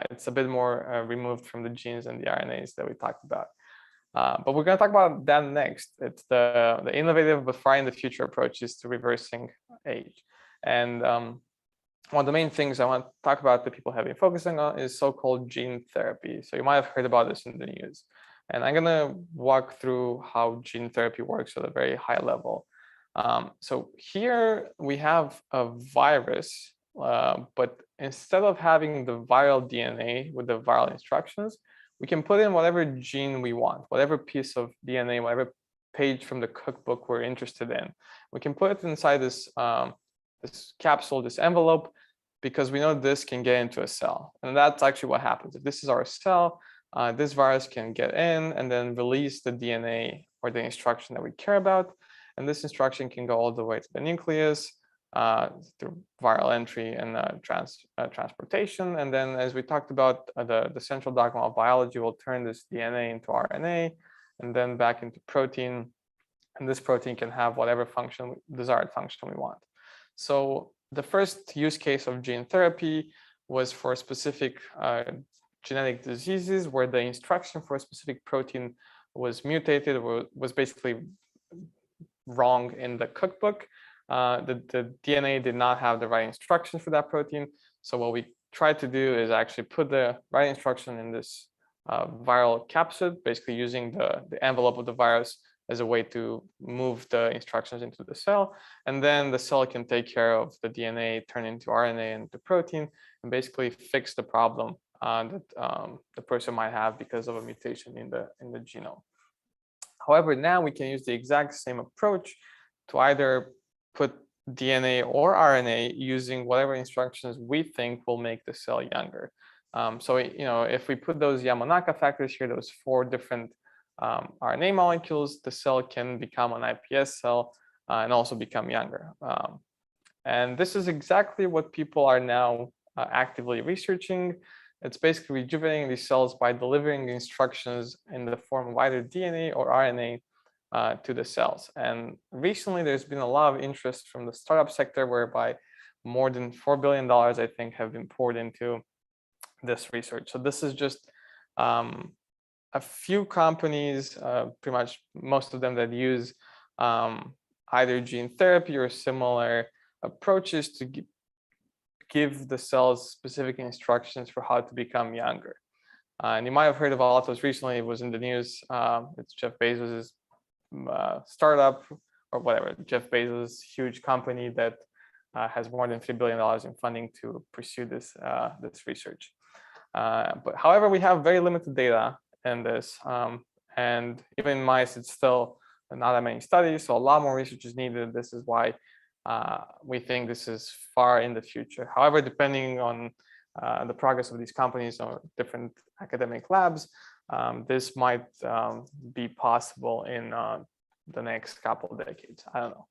it's a bit more removed from the genes and the RNAs that we talked about. But we're going to talk about that next. It's the innovative but far in the future approaches to reversing age. And one of the main things I want to talk about that people have been focusing on is so-called gene therapy. So you might have heard about this in the news. And I'm going to walk through how gene therapy works at a very high level. So here we have a virus, but instead of having the viral DNA with the viral instructions, we can put in whatever gene we want, whatever piece of DNA, whatever page from the cookbook we're interested in. We can put it inside this, this capsule, this envelope, because we know this can get into a cell. And that's actually what happens. If this is our cell, this virus can get in and then release the DNA or the instruction that we care about. And this instruction can go all the way to the nucleus through viral entry and transportation. And then, as we talked about, the central dogma of biology will turn this DNA into RNA and then back into protein. And this protein can have whatever desired function we want. So the first use case of gene therapy was for specific genetic diseases where the instruction for a specific protein was mutated or was basically wrong in the cookbook. The DNA did not have the right instructions for that protein. So what we tried to do is actually put the right instruction in this viral capsid, basically using the envelope of the virus as a way to move the instructions into the cell. And then the cell can take care of the DNA, turn into RNA and the protein, and basically fix the problem that the person might have because of a mutation in the genome. However, now we can use the exact same approach to either put DNA or RNA using whatever instructions we think will make the cell younger. So, if we put those Yamanaka factors here, those 4 different RNA molecules, the cell can become an iPS cell and also become younger. And this is exactly what people are now actively researching. It's basically rejuvenating these cells by delivering instructions in the form of either DNA or RNA to the cells. And recently, there's been a lot of interest from the startup sector, whereby more than $4 billion, I think, have been poured into this research. So this is just a few companies, pretty much most of them, that use either gene therapy or similar approaches to give the cells specific instructions for how to become younger. And you might have heard of Altos recently. It was in the news. It's Jeff Bezos' startup, or whatever. Jeff Bezos' huge company that has more than $3 billion in funding to pursue this research. But however, we have very limited data in this, and even in mice, it's still not that many studies. So a lot more research is needed. This is why we think this is far in the future. However, depending on the progress of these companies or different academic labs, this might be possible in the next couple of decades. I don't know.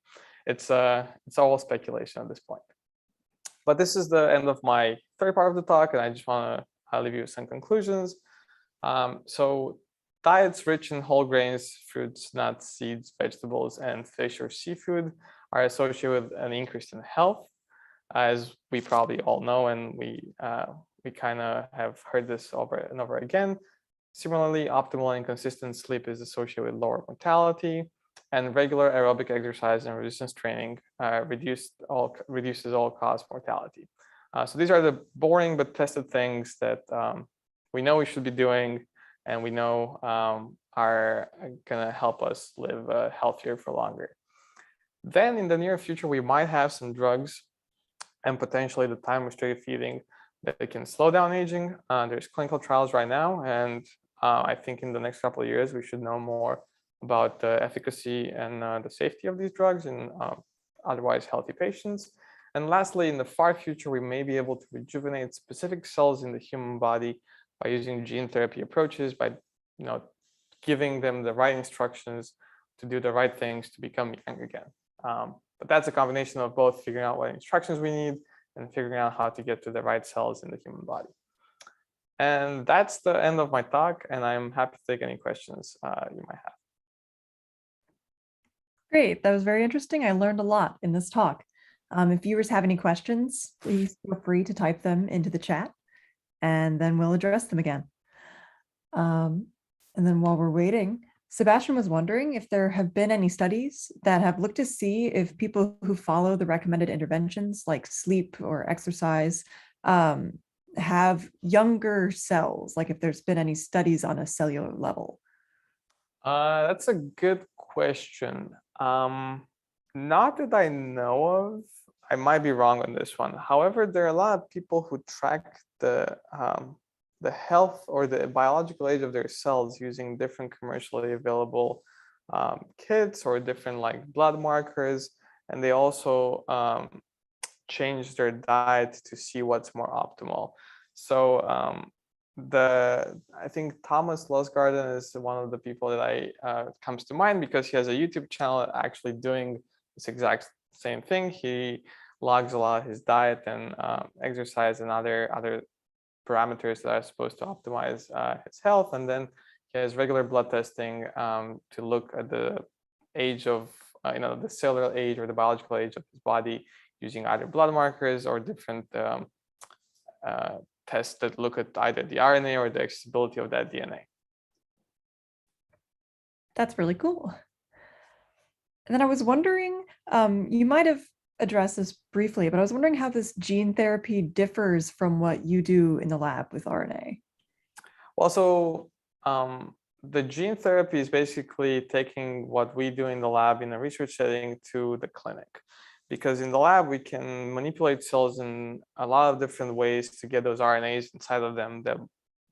It's all speculation at this point. But this is the end of my third part of the talk, and I just want to leave you with some conclusions. So diets rich in whole grains, fruits, nuts, seeds, vegetables, and fish or seafood are associated with an increase in health, as we probably all know, and we kind of have heard this over and over again. Similarly, optimal and consistent sleep is associated with lower mortality, and regular aerobic exercise and resistance training reduces all-cause mortality. So these are the boring but tested things that we know we should be doing, and we know are going to help us live healthier for longer. Then in the near future, we might have some drugs and potentially the time-restricted feeding that can slow down aging. There's clinical trials right now, and I think in the next couple of years, we should know more about the efficacy and the safety of these drugs in otherwise healthy patients. And lastly, in the far future, we may be able to rejuvenate specific cells in the human body by using gene therapy approaches, by giving them the right instructions to do the right things to become young again. But that's a combination of both figuring out what instructions we need and figuring out how to get to the right cells in the human body. And that's the end of my talk, and I'm happy to take any questions you might have. Great, that was very interesting. I learned a lot in this talk. If viewers have any questions, please feel free to type them into the chat, and then we'll address them again. And then while we're waiting, Sebastian was wondering if there have been any studies that have looked to see if people who follow the recommended interventions like sleep or exercise have younger cells, like if there's been any studies on a cellular level. That's a good question. Not that I know of. I might be wrong on this one. However, there are a lot of people who track the health or the biological age of their cells using different commercially available kits or different blood markers, and they also change their diet to see what's more optimal. So I think Thomas Losgarden is one of the people that comes to mind, because he has a YouTube channel actually doing this exact same thing. He logs a lot of his diet and exercise and other parameters that are supposed to optimize his health, and then he has regular blood testing to look at the age of the cellular age or the biological age of his body, using either blood markers or different tests that look at either the RNA or the accessibility of that DNA. That's really cool. And then I was wondering, you might have addressed this briefly, but I was wondering how this gene therapy differs from what you do in the lab with RNA. Well, so the gene therapy is basically taking what we do in the lab in a research setting to the clinic. because in the lab, we can manipulate cells in a lot of different ways to get those RNAs inside of them that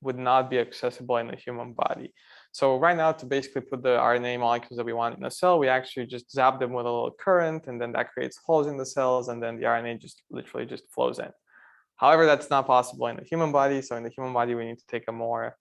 would not be accessible in the human body. So right now, to basically put the RNA molecules that we want in a cell, we actually just zap them with a little current, and then that creates holes in the cells, and then the RNA just literally just flows in. However, that's not possible in the human body. So in the human body, we need to take a more,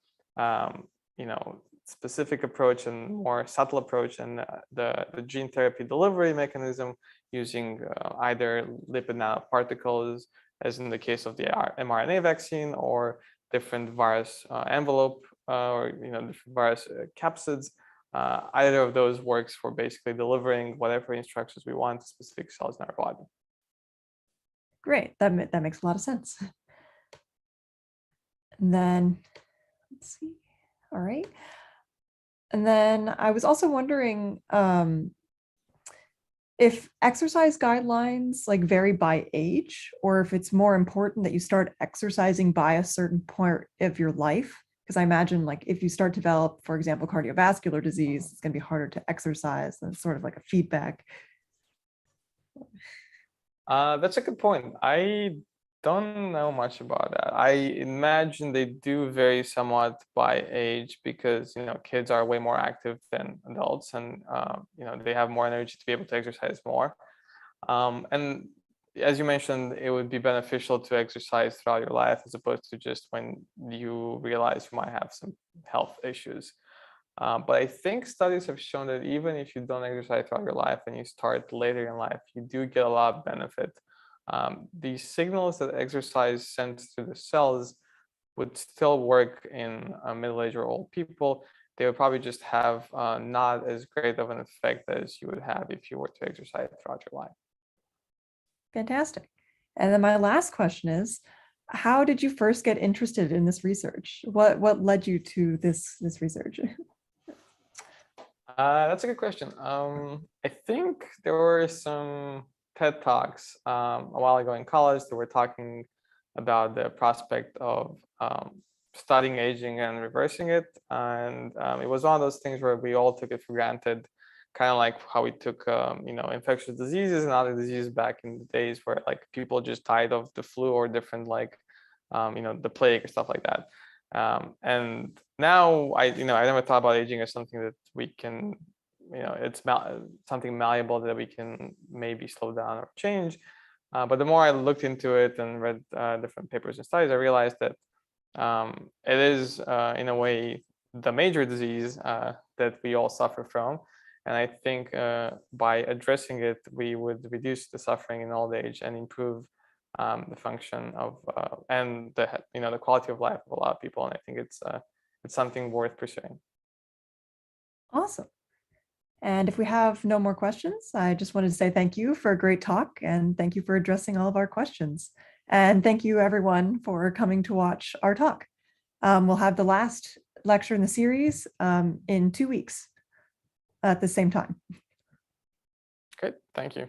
specific approach and more subtle approach, and the gene therapy delivery mechanism using either lipid nanoparticles, as in the case of the mRNA vaccine, or different virus envelope or different virus capsids. Either of those works for basically delivering whatever instructions we want to specific cells in our body. Great, that makes a lot of sense. And then, let's see, all right. And then I was also wondering if exercise guidelines like vary by age, or if it's more important that you start exercising by a certain point of your life. Because I imagine like if you start to develop, for example, cardiovascular disease, it's going to be harder to exercise. And it's sort of like a feedback. That's a good point. I don't know much about that. I imagine they do vary somewhat by age, because kids are way more active than adults, and they have more energy to be able to exercise more. And as you mentioned, it would be beneficial to exercise throughout your life, as opposed to just when you realize you might have some health issues. But I think studies have shown that even if you don't exercise throughout your life and you start later in life, you do get a lot of benefit. The signals that exercise sends to the cells would still work in middle-aged or old people. They would probably just have not as great of an effect as you would have if you were to exercise throughout your life. Fantastic. And then my last question is, how did you first get interested in this research? What led you to this research? That's a good question. I think there were some TED Talks a while ago in college that were talking about the prospect of studying aging and reversing it. And it was one of those things where we all took it for granted, kind of like how we took, infectious diseases and other diseases back in the days where like people just died of the flu or different like, the plague or stuff like that. And now I never thought about aging as something that we can, it's something malleable that we can maybe slow down or change. But the more I looked into it and read different papers and studies, I realized that it is in a way the major disease that we all suffer from. And I think by addressing it, we would reduce the suffering in old age and improve the function of and the quality of life of a lot of people. And I think it's something worth pursuing. Awesome. And if we have no more questions, I just wanted to say thank you for a great talk, and thank you for addressing all of our questions. And thank you everyone for coming to watch our talk. We'll have the last lecture in the series in 2 weeks at the same time. Great, thank you.